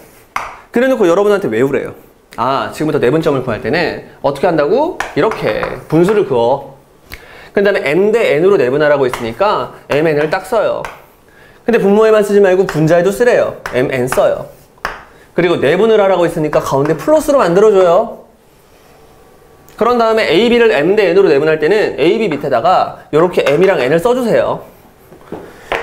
그래놓고 여러분한테 외우래요. 아, 지금부터 내분점을 구할 때는 어떻게 한다고? 이렇게 분수를 그어. 그 다음에 m 대 n으로 내분하라고 했으니까 mn을 딱 써요. 근데 분모에만 쓰지 말고 분자에도 쓰래요. mn 써요. 그리고 내분을 하라고 했으니까 가운데 플러스로 만들어줘요. 그런 다음에 AB를 M 대 N으로 내분할 때는 AB 밑에다가 이렇게 M이랑 N을 써주세요.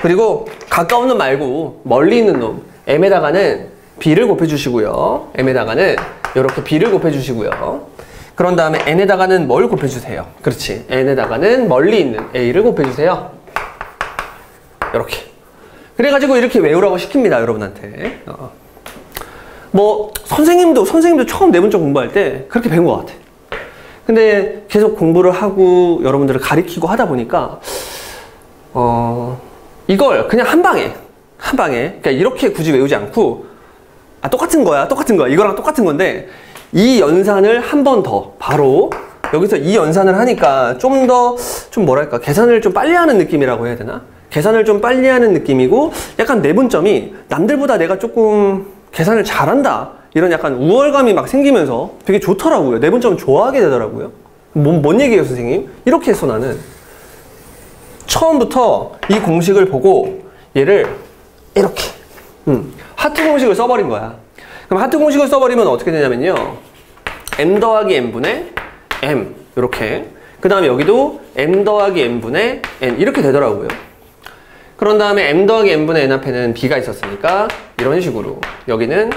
그리고 가까운 놈 말고 멀리 있는 놈 M에다가는 B를 곱해주시고요. M에다가는 이렇게 B를 곱해주시고요. 그런 다음에 N에다가는 뭘 곱해주세요? 그렇지. N에다가는 멀리 있는 A를 곱해주세요. 이렇게. 그래가지고 이렇게 외우라고 시킵니다. 여러분한테. 뭐 선생님도 처음 내분점 공부할 때 그렇게 배운 것 같아. 근데 계속 공부를 하고 여러분들을 가리키고 하다 보니까 이걸 그냥 한 방에 그러니까 이렇게 굳이 외우지 않고 똑같은 거야 이거랑 똑같은 건데 이 연산을 한 번 더 바로 여기서 이 연산을 하니까 좀 뭐랄까 계산을 좀 빨리 하는 느낌이라고 해야 되나? 계산을 좀 빨리 하는 느낌이고 약간 내분점이 남들보다 내가 조금 계산을 잘한다 이런 약간 우월감이 막 생기면서 되게 좋더라고요. 내분점 좋아하게 되더라고요. 뭔 얘기예요, 선생님? 이렇게 했어, 나는. 처음부터 이 공식을 보고 얘를 이렇게 하트 공식을 써버린 거야. 그럼 하트 공식을 써버리면 어떻게 되냐면요. m 더하기 n분의 m 이렇게 그 다음에 여기도 m 더하기 n분의 n 이렇게 되더라고요. 그런 다음에 m 더하기 n분의 n 앞에는 b가 있었으니까 이런 식으로 여기는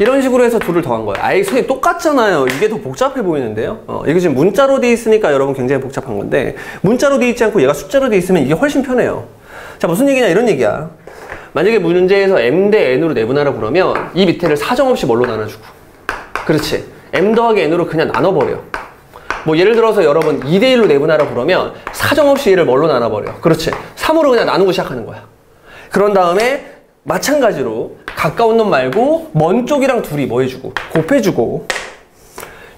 이런 식으로 해서 둘을 더한 거예요. 아예 선생님 똑같잖아요. 이게 더 복잡해 보이는데요. 이게 지금 문자로 돼 있으니까 여러분 굉장히 복잡한 건데 문자로 돼 있지 않고 얘가 숫자로 돼 있으면 이게 훨씬 편해요. 자, 무슨 얘기냐 이런 얘기야. 만약에 문제에서 m 대 n으로 내분하라 그러면 이 밑에를 사정없이 뭘로 나눠주고 그렇지. m 더하기 n으로 그냥 나눠버려. 뭐 예를 들어서 여러분 2 대 1로 내분하라 그러면 사정없이 얘를 뭘로 나눠버려. 그렇지. 3으로 그냥 나누고 시작하는 거야. 그런 다음에 마찬가지로 가까운 놈 말고 먼 쪽이랑 둘이 뭐 해주고 곱해주고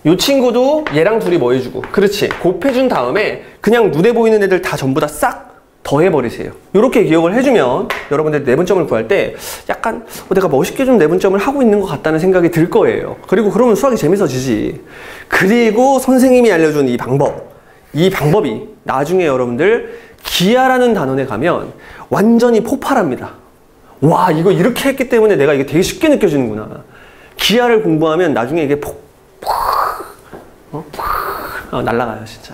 이 친구도 얘랑 둘이 뭐 해주고 그렇지. 곱해준 다음에 그냥 눈에 보이는 애들 다 전부 다 싹 더해버리세요. 이렇게 기억을 해주면 여러분들 내분점을 구할 때 약간 내가 멋있게 좀 내분점을 하고 있는 것 같다는 생각이 들 거예요. 그리고 그러면 수학이 재밌어지지. 그리고 선생님이 알려준 이 방법이 나중에 여러분들 기하라는 단원에 가면 완전히 폭발합니다. 와, 이거 이렇게 했기 때문에 내가 이게 되게 쉽게 느껴지는구나. 기하를 공부하면 나중에 이게 날아가요, 진짜.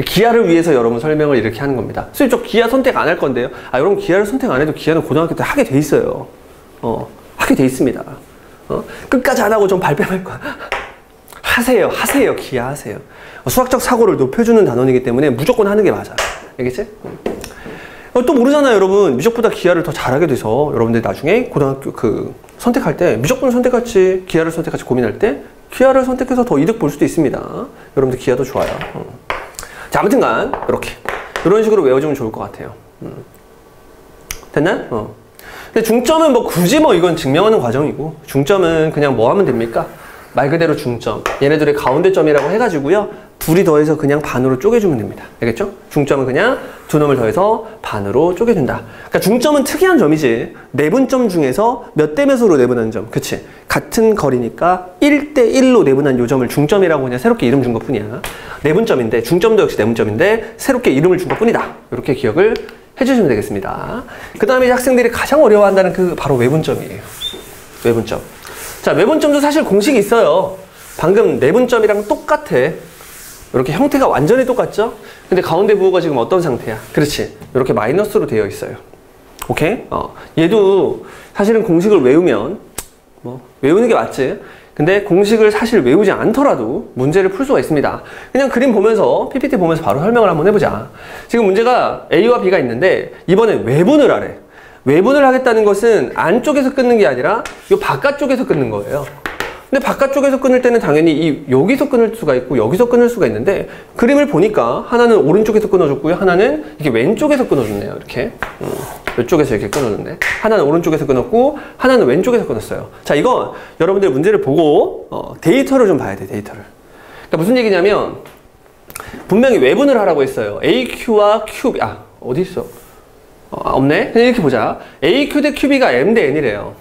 기하를 위해서 여러분 설명을 이렇게 하는 겁니다. 선생님, 저 기하 선택 안 할 건데요. 여러분 기하를 선택 안 해도 기하는 고등학교 때 하게 돼 있어요. 하게 돼 있습니다. 끝까지 안 하고 좀 발뺌할 거야. 하세요. 기하 하세요. 수학적 사고를 높여주는 단원이기 때문에 무조건 하는 게 맞아. 알겠지? 또 모르잖아요, 여러분. 미적보다 기하를 더 잘하게 돼서 여러분들 나중에 고등학교 선택할 때 미적분 선택할지 기하를 선택할지 고민할 때 기하를 선택해서 더 이득 볼 수도 있습니다. 여러분들 기하도 좋아요. 자, 아무튼간 이렇게 이런 식으로 외워주면 좋을 것 같아요. 됐나? 근데 중점은 뭐 굳이 뭐 이건 증명하는 과정이고 중점은 그냥 뭐 하면 됩니까? 말 그대로 중점. 얘네들의 가운데점이라고 해가지고요. 둘이 더해서 그냥 반으로 쪼개주면 됩니다. 알겠죠? 중점은 그냥 두 놈을 더해서 반으로 쪼개준다. 그러니까 중점은 특이한 점이지. 내분점 중에서 몇 대 몇으로 내분한 점. 그치? 같은 거리니까 1대 1로 내분한 요 점을 중점이라고 그냥 새롭게 이름 준 것 뿐이야. 내분점인데 중점도 역시 내분점인데 새롭게 이름을 준 것 뿐이다. 이렇게 기억을 해주시면 되겠습니다. 그 다음에 학생들이 가장 어려워한다는 그 바로 외분점이에요. 외분점. 자, 외분점도 사실 공식이 있어요. 방금 내분점이랑 똑같아. 이렇게 형태가 완전히 똑같죠? 근데 가운데 부호가 지금 어떤 상태야? 그렇지. 이렇게 마이너스로 되어 있어요. 오케이? 얘도 사실은 공식을 외우면 외우는 게 맞지. 근데 공식을 사실 외우지 않더라도 문제를 풀 수가 있습니다. 그냥 그림 보면서 PPT 보면서 바로 설명을 한번 해보자. 지금 문제가 A와 B가 있는데 이번엔 외분을 하래. 외분을 하겠다는 것은 안쪽에서 끊는 게 아니라 이 바깥쪽에서 끊는 거예요. 근데 바깥쪽에서 끊을 때는 당연히 여기서 끊을 수가 있고 여기서 끊을 수가 있는데 그림을 보니까 하나는 오른쪽에서 끊어줬고요. 하나는 이게 왼쪽에서 끊어줬네요. 이렇게 이쪽에서 이렇게 끊어줬네. 하나는 오른쪽에서 끊었고 하나는 왼쪽에서 끊었어요. 자, 이건 여러분들 문제를 보고 데이터를 좀 봐야 돼. 데이터를. 그러니까 무슨 얘기냐면 분명히 외분을 하라고 했어요. AQ와 QB, 어디 있어? 없네? 그냥 이렇게 보자. AQ 대 QB가 M 대 N이래요.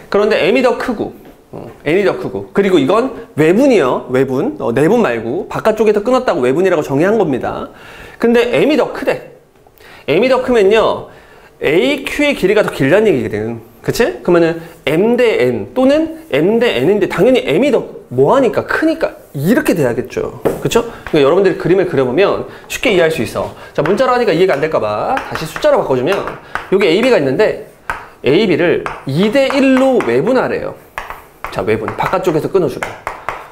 그런데 M이 더 크고 N이 더 크고, 그리고 이건 외분이요. 외분. 내분 말고 바깥쪽에서 끊었다고 외분이라고 정의한 겁니다. 근데 M이 더 크대. M이 더 크면요, AQ의 길이가 더 길다는 얘기거든. 그치? 그러면은 M 대 N 또는 M 대 N인데 당연히 M이 더 뭐하니까 크니까 이렇게 돼야겠죠. 그쵸? 그러니까 여러분들이 그림을 그려보면 쉽게 이해할 수 있어. 자, 문자로 하니까 이해가 안 될까봐 다시 숫자로 바꿔주면 여기 AB가 있는데 AB를 2대 1로 외분하래요. 자, 외분. 바깥쪽에서 끊어주래.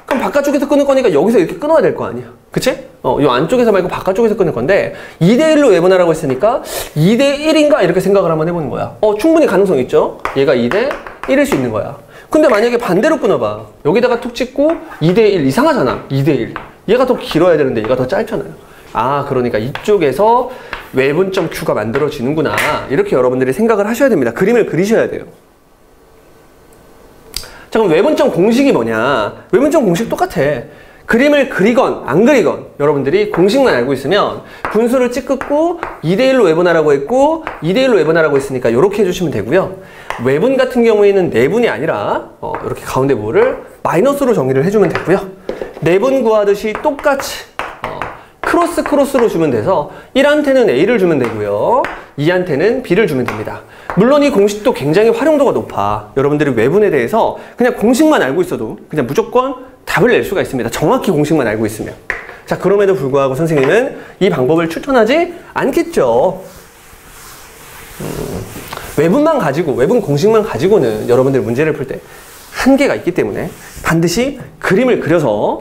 그럼 바깥쪽에서 끊을 거니까 여기서 이렇게 끊어야 될 거 아니야. 그치? 요 안쪽에서 말고 바깥쪽에서 끊을 건데 2대 1로 외분하라고 했으니까 2대 1인가 이렇게 생각을 한번 해보는 거야. 충분히 가능성 있죠? 얘가 2대 1일 수 있는 거야. 근데 만약에 반대로 끊어봐. 여기다가 툭 찍고 2대 1 이상하잖아. 2대 1. 얘가 더 길어야 되는데 얘가 더 짧잖아요. 그러니까 이쪽에서 외분점 Q가 만들어지는구나. 이렇게 여러분들이 생각을 하셔야 됩니다. 그림을 그리셔야 돼요. 자, 그럼 외분점 공식이 뭐냐? 외분점 공식 똑같아. 그림을 그리건 안 그리건 여러분들이 공식만 알고 있으면 분수를 찌끄고 2대 1로 외분하라고 했고 2대 1로 외분하라고 했으니까 이렇게 해주시면 되고요. 외분 같은 경우에는 내분이 아니라 이렇게 가운데 부호를 마이너스로 정의를 해주면 되고요. 내분 구하듯이 똑같이 크로스로 주면 돼서 1한테는 A를 주면 되고요. 2한테는 B를 주면 됩니다. 물론 이 공식도 굉장히 활용도가 높아. 여러분들이 외분에 대해서 그냥 공식만 알고 있어도 그냥 무조건 답을 낼 수가 있습니다. 정확히 공식만 알고 있으면. 자, 그럼에도 불구하고 선생님은 이 방법을 추천하지 않겠죠. 외분만 가지고, 외분 공식만 가지고는 여러분들 문제를 풀 때 한계가 있기 때문에 반드시 그림을 그려서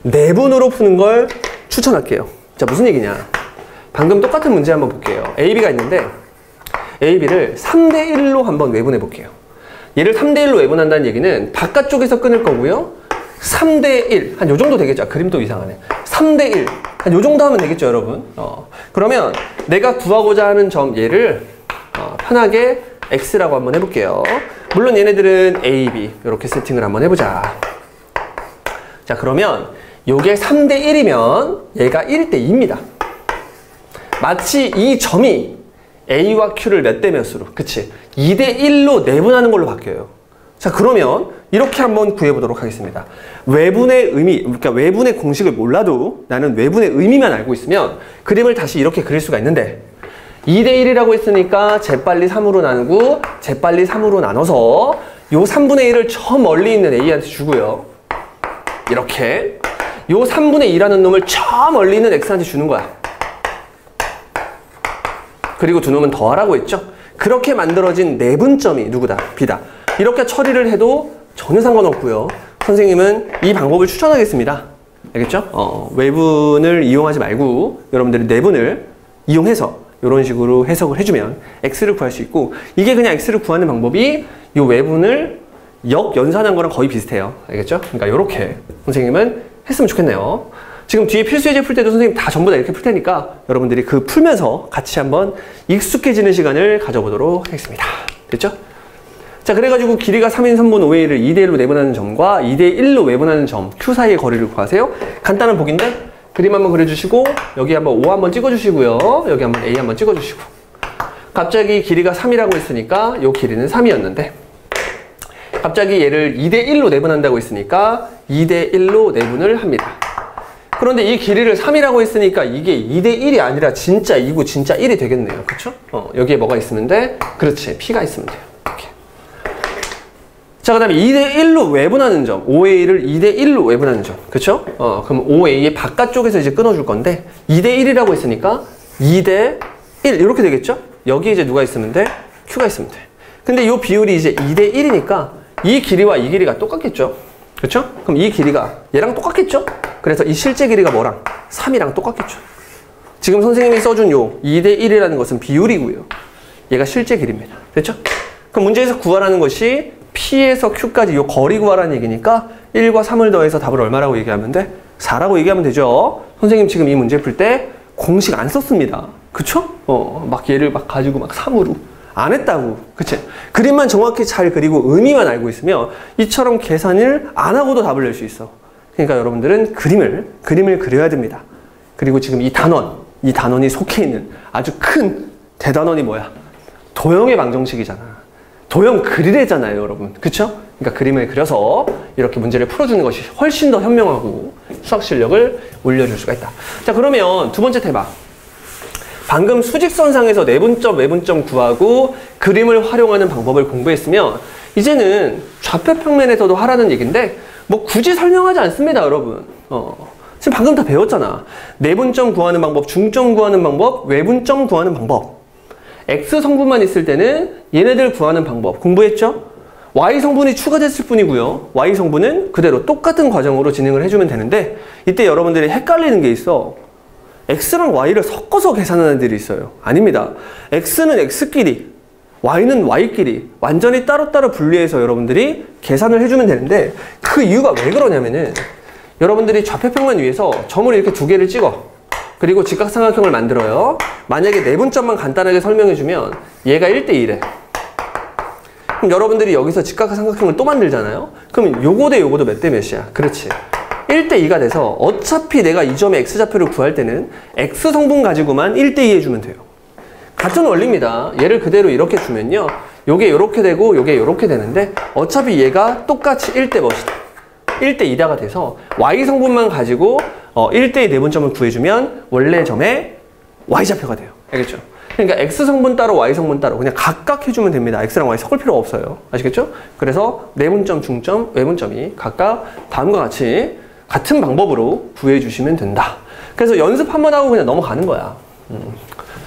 내분으로 푸는 걸 추천할게요. 자, 무슨 얘기냐. 방금 똑같은 문제 한번 볼게요. AB가 있는데 AB를 3대 1로 한번 외분해 볼게요. 얘를 3대 1로 외분한다는 얘기는 바깥쪽에서 끊을 거고요. 3대 1. 한 요 정도 되겠죠. 그림도 이상하네. 3대 1. 한 요 정도 하면 되겠죠, 여러분. 그러면 내가 구하고자 하는 점 얘를 편하게 X라고 한번 해볼게요. 물론 얘네들은 A, B 이렇게 세팅을 한번 해보자. 자, 그러면 요게 3대 1이면 얘가 1대 2입니다. 마치 이 점이 A와 Q를 몇 대 몇으로, 그치? 2대 1로 내분하는 걸로 바뀌어요. 자, 그러면 이렇게 한번 구해보도록 하겠습니다. 외분의 의미, 그러니까 외분의 공식을 몰라도 나는 외분의 의미만 알고 있으면 그림을 다시 이렇게 그릴 수가 있는데 2대 1이라고 했으니까 재빨리 3으로 나누고 재빨리 3으로 나눠서 요 3분의 1을 저 멀리 있는 A한테 주고요. 이렇게 요 3분의 2라는 놈을 저 멀리 있는 X한테 주는 거야. 그리고 두 놈은 더하라고 했죠. 그렇게 만들어진 내분점이 누구다? B다. 이렇게 처리를 해도 전혀 상관없고요. 선생님은 이 방법을 추천하겠습니다. 알겠죠? 외분을 이용하지 말고 여러분들이 내분을 이용해서 이런 식으로 해석을 해주면 X를 구할 수 있고, 이게 그냥 X를 구하는 방법이 이 외분을 역연산한 거랑 거의 비슷해요. 알겠죠? 그러니까 이렇게 선생님은 했으면 좋겠네요. 지금 뒤에 필수예제 풀 때도 선생님 다 전부 다 이렇게 풀 테니까 여러분들이 그 풀면서 같이 한번 익숙해지는 시간을 가져보도록 하겠습니다. 됐죠? 자, 그래가지고 길이가 3인 3분 5의 1을 2대 1로 내분하는 점과 2대 1로 외분하는 점 Q 사이의 거리를 구하세요. 간단한 보기인데 그림 한번 그려주시고 여기 한번 O 한번 찍어주시고요. 여기 한번 A 한번 찍어주시고, 갑자기 길이가 3이라고 했으니까 이 길이는 3이었는데 갑자기 얘를 2대 1로 내분한다고 했으니까 2대 1로 내분을 합니다. 그런데 이 길이를 3이라고 했으니까 이게 2대 1이 아니라 진짜 2고 진짜 1이 되겠네요. 그쵸? 여기에 뭐가 있으면 돼? 그렇지. P가 있으면 돼요. 이렇게. 자, 그 다음에 2대 1로 외분하는 점. 5의 1을 2대 1로 외분하는 점. 그쵸? 그럼 5A의 바깥쪽에서 이제 끊어줄 건데 2대 1이라고 했으니까 2대 1 이렇게 되겠죠? 여기 이제 누가 있으면 돼? Q가 있으면 돼. 근데 이 비율이 이제 2대 1이니까 이 길이와 이 길이가 똑같겠죠? 그렇죠? 그럼 이 길이가 얘랑 똑같겠죠? 그래서 이 실제 길이가 뭐랑? 3이랑 똑같겠죠? 지금 선생님이 써준 요 2대 1이라는 것은 비율이고요. 얘가 실제 길이입니다. 됐죠? 그럼 문제에서 구하라는 것이 P에서 Q까지 요 거리 구하라는 얘기니까 1과 3을 더해서 답을 얼마라고 얘기하면 돼? 4라고 얘기하면 되죠? 선생님 지금 이 문제 풀 때 공식 안 썼습니다. 그쵸? 막 얘를 막 가지고 막 3으로 안 했다고. 그치? 그림만 정확히 잘 그리고 의미만 알고 있으면 이처럼 계산을 안 하고도 답을 낼 수 있어. 그러니까 여러분들은 그림을 그려야 됩니다. 그리고 지금 이 단원이 속해 있는 아주 큰 대단원이 뭐야? 도형의 방정식이잖아. 도형 그리래잖아요, 여러분. 그쵸? 그러니까 그림을 그려서 이렇게 문제를 풀어주는 것이 훨씬 더 현명하고 수학 실력을 올려줄 수가 있다. 자, 그러면 두 번째 테마. 방금 수직선상에서 내분점, 외분점 구하고 그림을 활용하는 방법을 공부했으면 이제는 좌표평면에서도 하라는 얘기인데 뭐 굳이 설명하지 않습니다, 여러분. 지금 방금 다 배웠잖아. 내분점 구하는 방법, 중점 구하는 방법, 외분점 구하는 방법. X 성분만 있을 때는 얘네들 구하는 방법 공부했죠? Y 성분이 추가됐을 뿐이고요. Y 성분은 그대로 똑같은 과정으로 진행을 해주면 되는데 이때 여러분들이 헷갈리는 게 있어. X랑 Y를 섞어서 계산하는 애들이 있어요. 아닙니다. X는 X끼리, Y는 Y끼리 완전히 따로따로 분리해서 여러분들이 계산을 해주면 되는데 그 이유가 왜 그러냐면은 여러분들이 좌표평면 위에서 점을 이렇게 두 개를 찍어. 그리고 직각삼각형을 만들어요. 만약에 내분점만 간단하게 설명해주면 얘가 1대1에. 그럼 여러분들이 여기서 직각삼각형을 또 만들잖아요. 그럼 요거 대 요거도 몇 대 몇이야? 그렇지. 1대2가 돼서 어차피 내가 이 점의 X좌표를 구할 때는 X 성분 가지고만 1대2 해주면 돼요. 같은 원리입니다. 얘를 그대로 이렇게 주면요. 요게 요렇게 되고 요게 요렇게 되는데 어차피 얘가 똑같이 1대 몇이다. 1대2다가 돼서 Y 성분만 가지고 1대2 내분점을 구해주면 원래 점의 Y좌표가 돼요. 알겠죠? 그러니까 X 성분 따로 Y 성분 따로 그냥 각각 해주면 됩니다. X랑 Y 섞을 필요가 없어요. 아시겠죠? 그래서 내분점, 중점, 외분점이 각각 다음과 같이 같은 방법으로 구해주시면 된다. 그래서 연습 한번 하고 그냥 넘어가는 거야.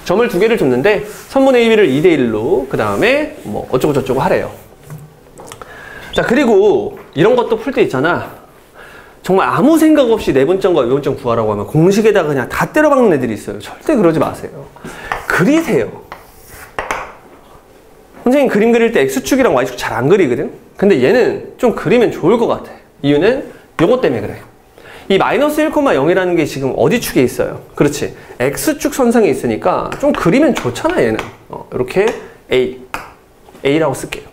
점을 두 개를 줬는데 선분의 AB를 2대1로 그 다음에 뭐 어쩌고 저쩌고 하래요. 자, 그리고 이런 것도 풀 때 있잖아. 정말 아무 생각 없이 내분점과 외분점 구하라고 하면 공식에다가 그냥 다 때려박는 애들이 있어요. 절대 그러지 마세요. 그리세요. 선생님 그림 그릴 때 X축이랑 Y축 잘 안 그리거든? 근데 얘는 좀 그리면 좋을 것 같아. 이유는 요것 때문에 그래. 이 마이너스 1,0이라는 게 지금 어디 축에 있어요? 그렇지. X축 선상에 있으니까 좀 그리면 좋잖아, 얘는. 이렇게 A라고 쓸게요.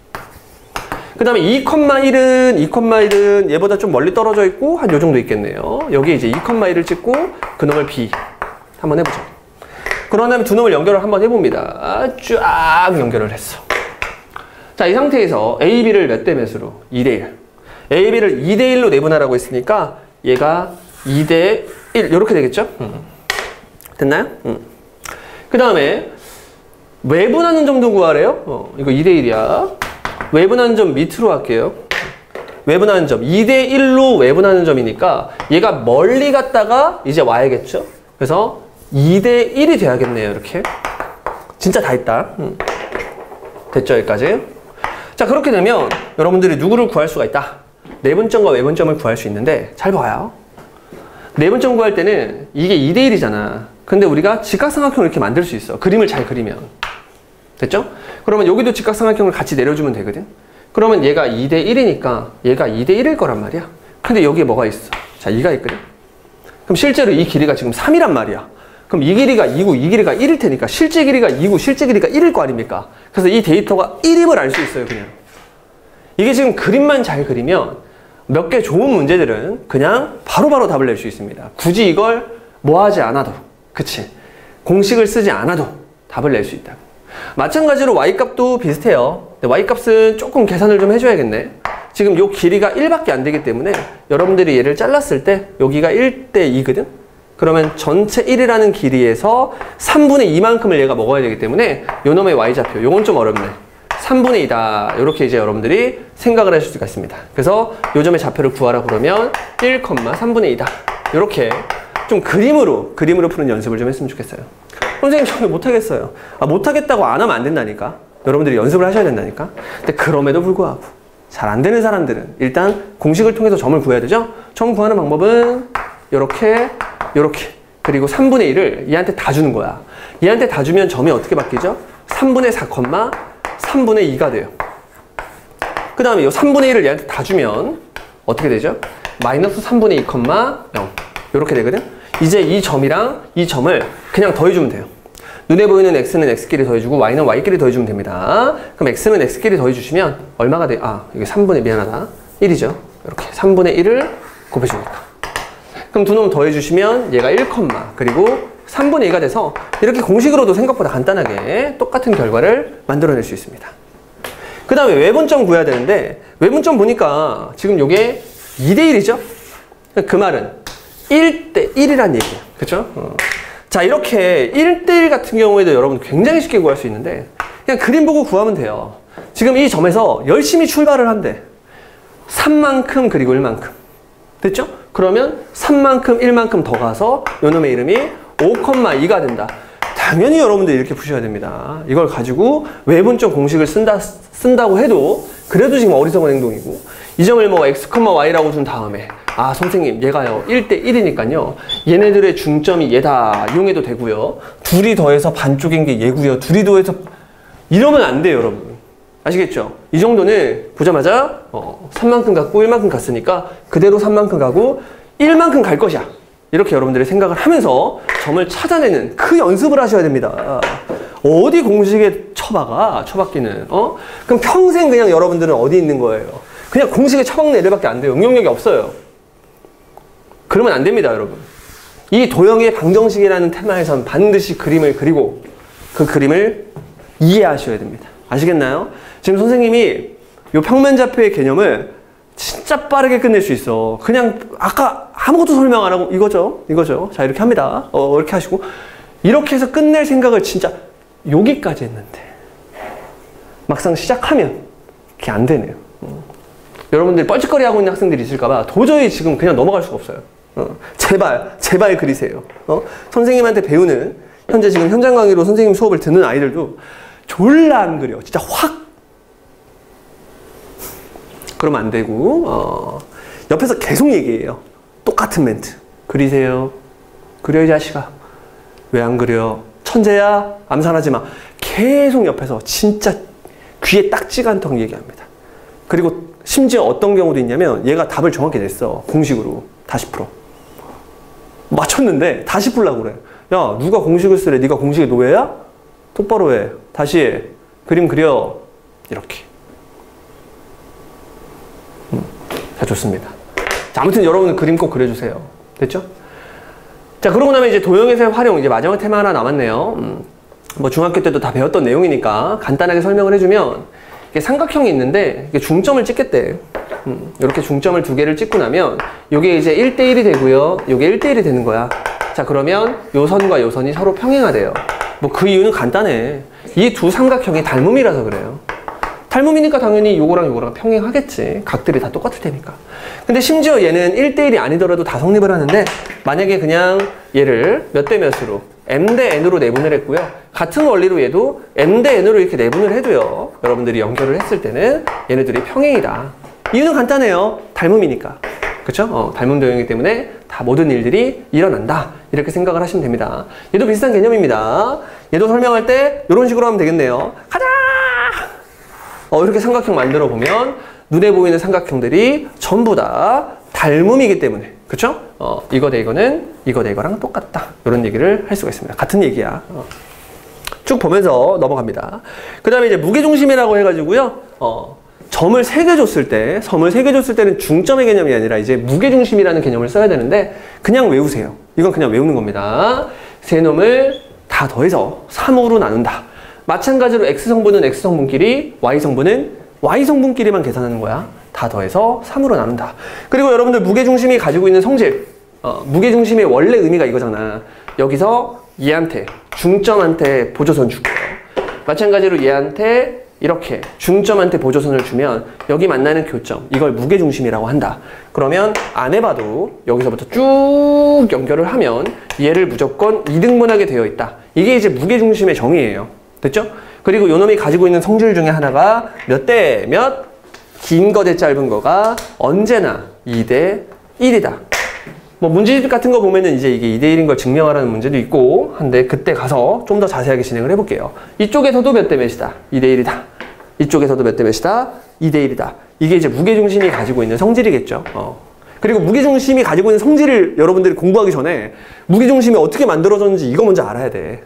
그 다음에 2,1은 얘보다 좀 멀리 떨어져 있고 한 요 정도 있겠네요. 여기 이제 2,1을 찍고 그놈을 B 한번 해보죠. 그런 다음에 두 놈을 연결을 한번 해봅니다. 쫙 연결을 했어. 자, 이 상태에서 A, B를 몇 대 몇으로? 2대1. A, B를 2대1로 내분하라고 했으니까 얘가 2대1 이렇게 되겠죠? 됐나요? 그 다음에 외분하는 점도 구하래요. 이거 2대1이야. 외분하는 점 밑으로 할게요. 외분하는 점 2대1로 외분하는 점이니까 얘가 멀리 갔다가 이제 와야겠죠? 그래서 2대1이 돼야겠네요. 이렇게 진짜 다 있다. 됐죠? 여기까지. 자, 그렇게 되면 여러분들이 누구를 구할 수가 있다. 내분점과 외분점을 구할 수 있는데 잘 봐요. 내분점 구할 때는 이게 2대1이잖아. 근데 우리가 직각삼각형을 이렇게 만들 수 있어. 그림을 잘 그리면. 됐죠? 그러면 여기도 직각삼각형을 같이 내려주면 되거든. 그러면 얘가 2대1이니까 얘가 2대1일 거란 말이야. 근데 여기에 뭐가 있어? 자, 2가 있거든. 그럼 실제로 이 길이가 지금 3이란 말이야. 그럼 이 길이가 2고 이 길이가 1일 테니까 실제 길이가 2고 실제 길이가 1일 거 아닙니까? 그래서 이 데이터가 1임을 알 수 있어요, 그냥. 이게 지금 그림만 잘 그리면 몇 개 좋은 문제들은 그냥 바로바로 답을 낼 수 있습니다. 굳이 이걸 뭐 하지 않아도, 그치? 공식을 쓰지 않아도 답을 낼 수 있다. 마찬가지로 Y값도 비슷해요. 근데 Y값은 조금 계산을 좀 해줘야겠네. 지금 요 길이가 1밖에 안 되기 때문에 여러분들이 얘를 잘랐을 때 여기가 1대2거든? 그러면 전체 1이라는 길이에서 3분의 2만큼을 얘가 먹어야 되기 때문에 요놈의 Y좌표, 요건 좀 어렵네. 3분의 2다. 이렇게 이제 여러분들이 생각을 하실 수가 있습니다. 그래서 요 점의 좌표를 구하라 그러면 1,3분의 2다. 이렇게 좀 그림으로 푸는 연습을 좀 했으면 좋겠어요. 선생님 저 못하겠어요. 못하겠다고 안 하면 안 된다니까. 여러분들이 연습을 하셔야 된다니까. 근데 그럼에도 불구하고 잘 안 되는 사람들은 일단 공식을 통해서 점을 구해야 되죠. 점 구하는 방법은 요렇게 그리고 3분의 1을 얘한테 다 주는 거야. 얘한테 다 주면 점이 어떻게 바뀌죠? 3분의 4, 3분의 2가 돼요. 그 다음에 이 3분의 1을 얘한테 다 주면 어떻게 되죠? 마이너스 3분의 2,0 이렇게 되거든? 이제 이 점이랑 이 점을 그냥 더해주면 돼요. 눈에 보이는 x는 x끼리 더해주고 y는 y끼리 더해주면 됩니다. 그럼 x는 x끼리 더해주시면 얼마가 돼요? 이게 3분의 미안하다. 1이죠. 이렇게 3분의 1을 곱해주니까. 그럼 두 놈 더해주시면 얘가 1, 그리고 3분의 2가 돼서 이렇게 공식으로도 생각보다 간단하게 똑같은 결과를 만들어낼 수 있습니다. 그 다음에 외분점 구해야 되는데 외분점 보니까 지금 요게 2대1이죠? 그 말은 1대1이란 얘기예요. 그쵸? 자, 이렇게 1대1 같은 경우에도 여러분 굉장히 쉽게 구할 수 있는데 그냥 그림 보고 구하면 돼요. 지금 이 점에서 열심히 출발을 한대. 3만큼 그리고 1만큼. 됐죠? 그러면 3만큼 1만큼 더 가서 요놈의 이름이 5,2가 된다. 당연히 여러분들 이렇게 푸셔야 됩니다. 이걸 가지고 외분점 공식을 쓴다고 해도 그래도 지금 어리석은 행동이고 이 점을 뭐 x, y라고 준 다음에 아 선생님 얘가요 1대1이니까요 얘네들의 중점이 얘다 이용해도 되고요 둘이 더해서 반쪽인 게 얘고요 둘이 더해서 이러면 안 돼요 여러분. 아시겠죠? 이 정도는 보자마자 3만큼 갖고 1만큼 갔으니까 그대로 3만큼 가고 1만큼 갈 것이야. 이렇게 여러분들이 생각을 하면서 점을 찾아내는 그 연습을 하셔야 됩니다. 어디 공식에 처박기는 그럼 평생 그냥 여러분들은 어디 있는 거예요? 그냥 공식에 처박는 애들밖에 안 돼요. 응용력이 없어요. 그러면 안 됩니다 여러분. 이 도형의 방정식이라는 테마에선 반드시 그림을 그리고 그 그림을 이해하셔야 됩니다. 아시겠나요? 지금 선생님이 이 평면좌표의 개념을 진짜 빠르게 끝낼 수 있어. 그냥 아까 아무것도 설명 안 하고 이거죠. 자 이렇게 합니다. 이렇게 하시고 이렇게 해서 끝낼 생각을 진짜 여기까지 했는데 막상 시작하면 그게 안 되네요. 여러분들이 뻘짓거리 하고 있는 학생들이 있을까봐 도저히 지금 그냥 넘어갈 수가 없어요. 제발 그리세요. 선생님한테 배우는 현재 지금 현장 강의로 선생님 수업을 듣는 아이들도 졸라 안 그려. 진짜 확. 그러면 안 되고 옆에서 계속 얘기해요. 똑같은 멘트. 그리세요. 그려 이 자식아. 왜 안 그려? 천재야? 암산하지 마. 계속 옆에서 진짜 귀에 딱지가 않도록 얘기합니다. 그리고 심지어 어떤 경우도 있냐면 얘가 답을 정확히 냈어. 공식으로. 다시 풀어. 맞췄는데 다시 풀라고 그래. 야 누가 공식을 쓰래? 네가 공식의 노예야? 똑바로 해. 다시 해. 그림 그려. 이렇게. 자, 좋습니다. 자, 아무튼 여러분은 그림 꼭 그려주세요. 됐죠? 자, 그러고 나면 이제 도형에서의 활용, 이제 마지막 테마 하나 남았네요. 뭐 중학교 때도 다 배웠던 내용이니까 간단하게 설명을 해주면 이게 삼각형이 있는데 이게 중점을 찍겠대. 이렇게 중점을 두 개를 찍고 나면 이게 이제 1대1이 되고요. 이게 1대1이 되는 거야. 자, 그러면 요 선과 요 선이 서로 평행하대요. 뭐 그 이유는 간단해. 이 두 삼각형이 닮음이라서 그래요. 닮음이니까 당연히 요거랑 평행하겠지. 각들이 다 똑같을 테니까. 근데 심지어 얘는 1대1이 아니더라도 다 성립을 하는데 만약에 그냥 얘를 몇 대 몇으로 m 대 n으로 내분을 했고요. 같은 원리로 얘도 m 대 n으로 이렇게 내분을 해도요. 여러분들이 연결을 했을 때는 얘네들이 평행이다. 이유는 간단해요. 닮음이니까. 그쵸? 닮음 도형이기 때문에 다 모든 일들이 일어난다. 이렇게 생각을 하시면 됩니다. 얘도 비슷한 개념입니다. 얘도 설명할 때 이런 식으로 하면 되겠네요. 가자! 이렇게 삼각형 만들어 보면 눈에 보이는 삼각형들이 전부 다 닮음이기 때문에 그쵸? 이거 대 이거는 이거 대 이거랑 똑같다. 이런 얘기를 할 수가 있습니다. 같은 얘기야. 쭉 보면서 넘어갑니다. 그 다음에 이제 무게중심이라고 해가지고요. 점을 3개 줬을 때는 중점의 개념이 아니라 이제 무게중심이라는 개념을 써야 되는데 그냥 외우세요. 이건 그냥 외우는 겁니다. 세 놈을 다 더해서 3으로 나눈다. 마찬가지로 X성분은 X성분끼리, Y성분은 Y성분끼리만 계산하는 거야. 다 더해서 3으로 나눈다. 그리고 여러분들 무게중심이 가지고 있는 성질, 무게중심의 원래 의미가 이거잖아. 여기서 얘한테, 중점한테 보조선 줄게요. 마찬가지로 얘한테 이렇게 중점한테 보조선을 주면 여기 만나는 교점, 이걸 무게중심이라고 한다. 그러면 안 해봐도 여기서부터 쭉 연결을 하면 얘를 무조건 2등분하게 되어 있다. 이게 이제 무게중심의 정의예요. 됐죠? 그리고 요놈이 가지고 있는 성질 중에 하나가 몇 대 몇, 긴 거 대 짧은 거가 언제나 2대 1이다. 뭐 문제집 같은 거 보면은 이제 이게 2대 1인 걸 증명하라는 문제도 있고 한데 그때 가서 좀 더 자세하게 진행을 해볼게요. 이쪽에서도 몇 대 몇이다. 2대 1이다. 이쪽에서도 몇 대 몇이다. 2대 1이다. 이게 이제 무게중심이 가지고 있는 성질이겠죠. 그리고 무게중심이 가지고 있는 성질을 여러분들이 공부하기 전에 무게중심이 어떻게 만들어졌는지 이거 먼저 알아야 돼.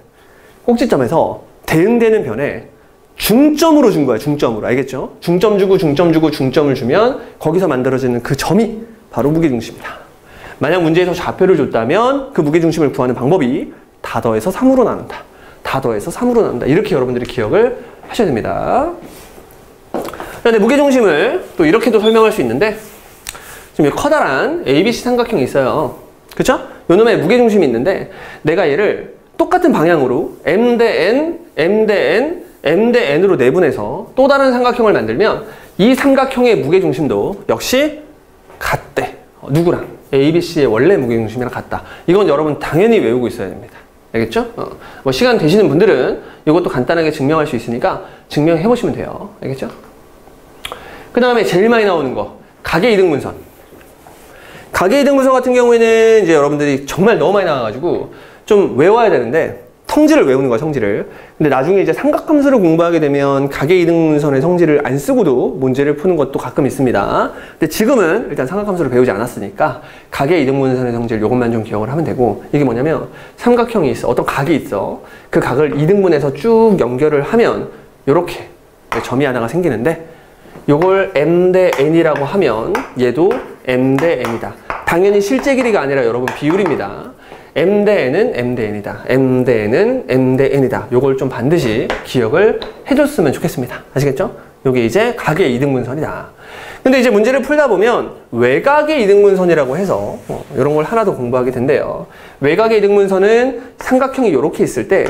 꼭지점에서 대응되는 변에 중점으로 준 거야. 중점으로. 알겠죠? 중점 주고 중점을 주면 거기서 만들어지는 그 점이 바로 무게중심이다. 만약 문제에서 좌표를 줬다면 그 무게중심을 구하는 방법이 다 더해서 3으로 나눈다. 다 더해서 3으로 나눈다. 이렇게 여러분들이 기억을 하셔야 됩니다. 그런데 무게중심을 또 이렇게도 설명할 수 있는데 지금 커다란 ABC 삼각형이 있어요. 그쵸? 요놈의 무게중심이 있는데 내가 얘를 똑같은 방향으로 M 대 N, M 대 N, M 대 N으로 내분해서 또 다른 삼각형을 만들면 이 삼각형의 무게중심도 역시 같대. 누구랑? ABC의 원래 무게중심이랑 같다. 이건 여러분 당연히 외우고 있어야 됩니다. 알겠죠? 뭐 시간 되시는 분들은 이것도 간단하게 증명할 수 있으니까 증명해 보시면 돼요. 알겠죠? 그 다음에 제일 많이 나오는 거, 가계이등분선. 가계이등분선 같은 경우에는 이제 여러분들이 정말 너무 많이 나와가지고 좀 외워야 되는데 성질을 외우는 거야, 성질을. 근데 나중에 이제 삼각함수를 공부하게 되면 가계이등분선의 성질을 안 쓰고도 문제를 푸는 것도 가끔 있습니다. 근데 지금은 일단 삼각함수를 배우지 않았으니까 가계이등분선의 성질 요것만 좀 기억을 하면 되고, 이게 뭐냐면 삼각형이 있어. 어떤 각이 있어. 그 각을 이등분해서 쭉 연결을 하면 요렇게 점이 하나가 생기는데 요걸 M 대 N이라고 하면 얘도 M 대 N이다. 당연히 실제 길이가 아니라 여러분 비율입니다. M 대 N은 M 대 N이다. M 대 N은 M 대 N이다. 요걸 좀 반드시 기억을 해줬으면 좋겠습니다. 아시겠죠? 요게 이제 각의 이등분선이다. 근데 이제 문제를 풀다 보면 외곽의 이등분선이라고 해서 이런 걸 하나 더 공부하게 된대요. 외곽의 이등분선은 삼각형이 이렇게 있을 때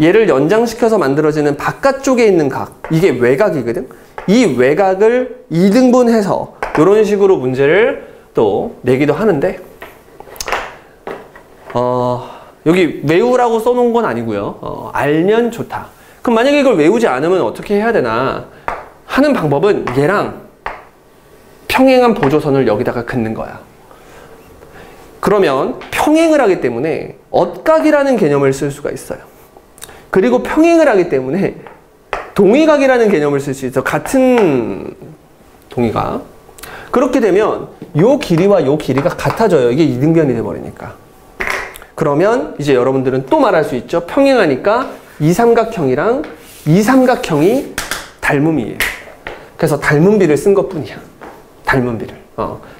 얘를 연장시켜서 만들어지는 바깥쪽에 있는 각, 이게 외곽이거든. 이 외곽을 이등분해서 이런 식으로 문제를 또 내기도 하는데 여기 외우라고 써놓은 건 아니고요. 알면 좋다. 그럼 만약에 이걸 외우지 않으면 어떻게 해야 되나 하는 방법은 얘랑 평행한 보조선을 여기다가 긋는 거야. 그러면 평행을 하기 때문에 엇각이라는 개념을 쓸 수가 있어요. 그리고 평행을 하기 때문에 동의각이라는 개념을 쓸 수 있어. 같은 동의각. 그렇게 되면 요 길이와 요 길이가 같아져요. 이게 이등변이 돼버리니까. 그러면 이제 여러분들은 또 말할 수 있죠. 평행하니까 이 삼각형이랑 이 삼각형이 닮음이에요. 그래서 닮음비를 쓴 것뿐이야. 닮음비를.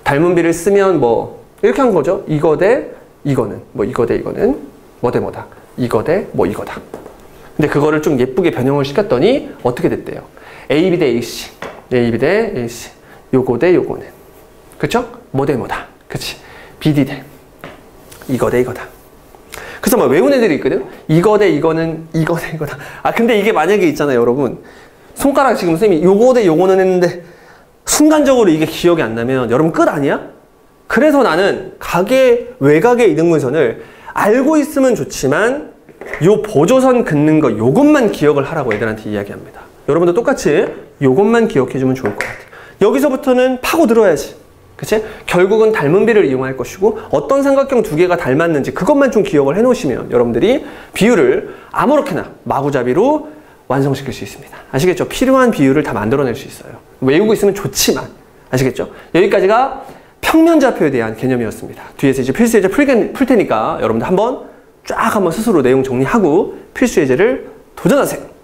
닮음비를 쓰면 뭐 이렇게 한 거죠. 이거 대 이거는 뭐 이거 대 이거는 뭐 대 뭐다. 이거 대 뭐 이거다. 근데 그거를 좀 예쁘게 변형을 시켰더니 어떻게 됐대요? AB 대 AC, AB 대 AC, 요거 대 요거는. 그쵸? 뭐 대 뭐다. 그치? BD 대 이거 대 이거다. 그래서 막 외운 애들이 있거든? 이거 대 이거는 이거 대 이거다. 아, 근데 이게 만약에 있잖아요, 여러분. 손가락 지금 쌤이 요거 대 요거는 했는데 순간적으로 이게 기억이 안 나면 여러분 끝 아니야? 그래서 나는 외곽의 이등분선을 알고 있으면 좋지만 요 보조선 긋는 거 요것만 기억을 하라고 애들한테 이야기합니다. 여러분도 똑같이 요것만 기억해주면 좋을 것 같아요. 여기서부터는 파고들어야지. 그치? 결국은 닮은비를 이용할 것이고 어떤 삼각형 두 개가 닮았는지 그것만 좀 기억을 해놓으시면 여러분들이 비율을 아무렇게나 마구잡이로 완성시킬 수 있습니다. 아시겠죠? 필요한 비율을 다 만들어낼 수 있어요. 외우고 있으면 좋지만. 아시겠죠? 여기까지가 평면좌표에 대한 개념이었습니다. 뒤에서 이제 필수 예제 풀 테니까 여러분들 한번 쫙 한번 스스로 내용 정리하고 필수 예제를 도전하세요.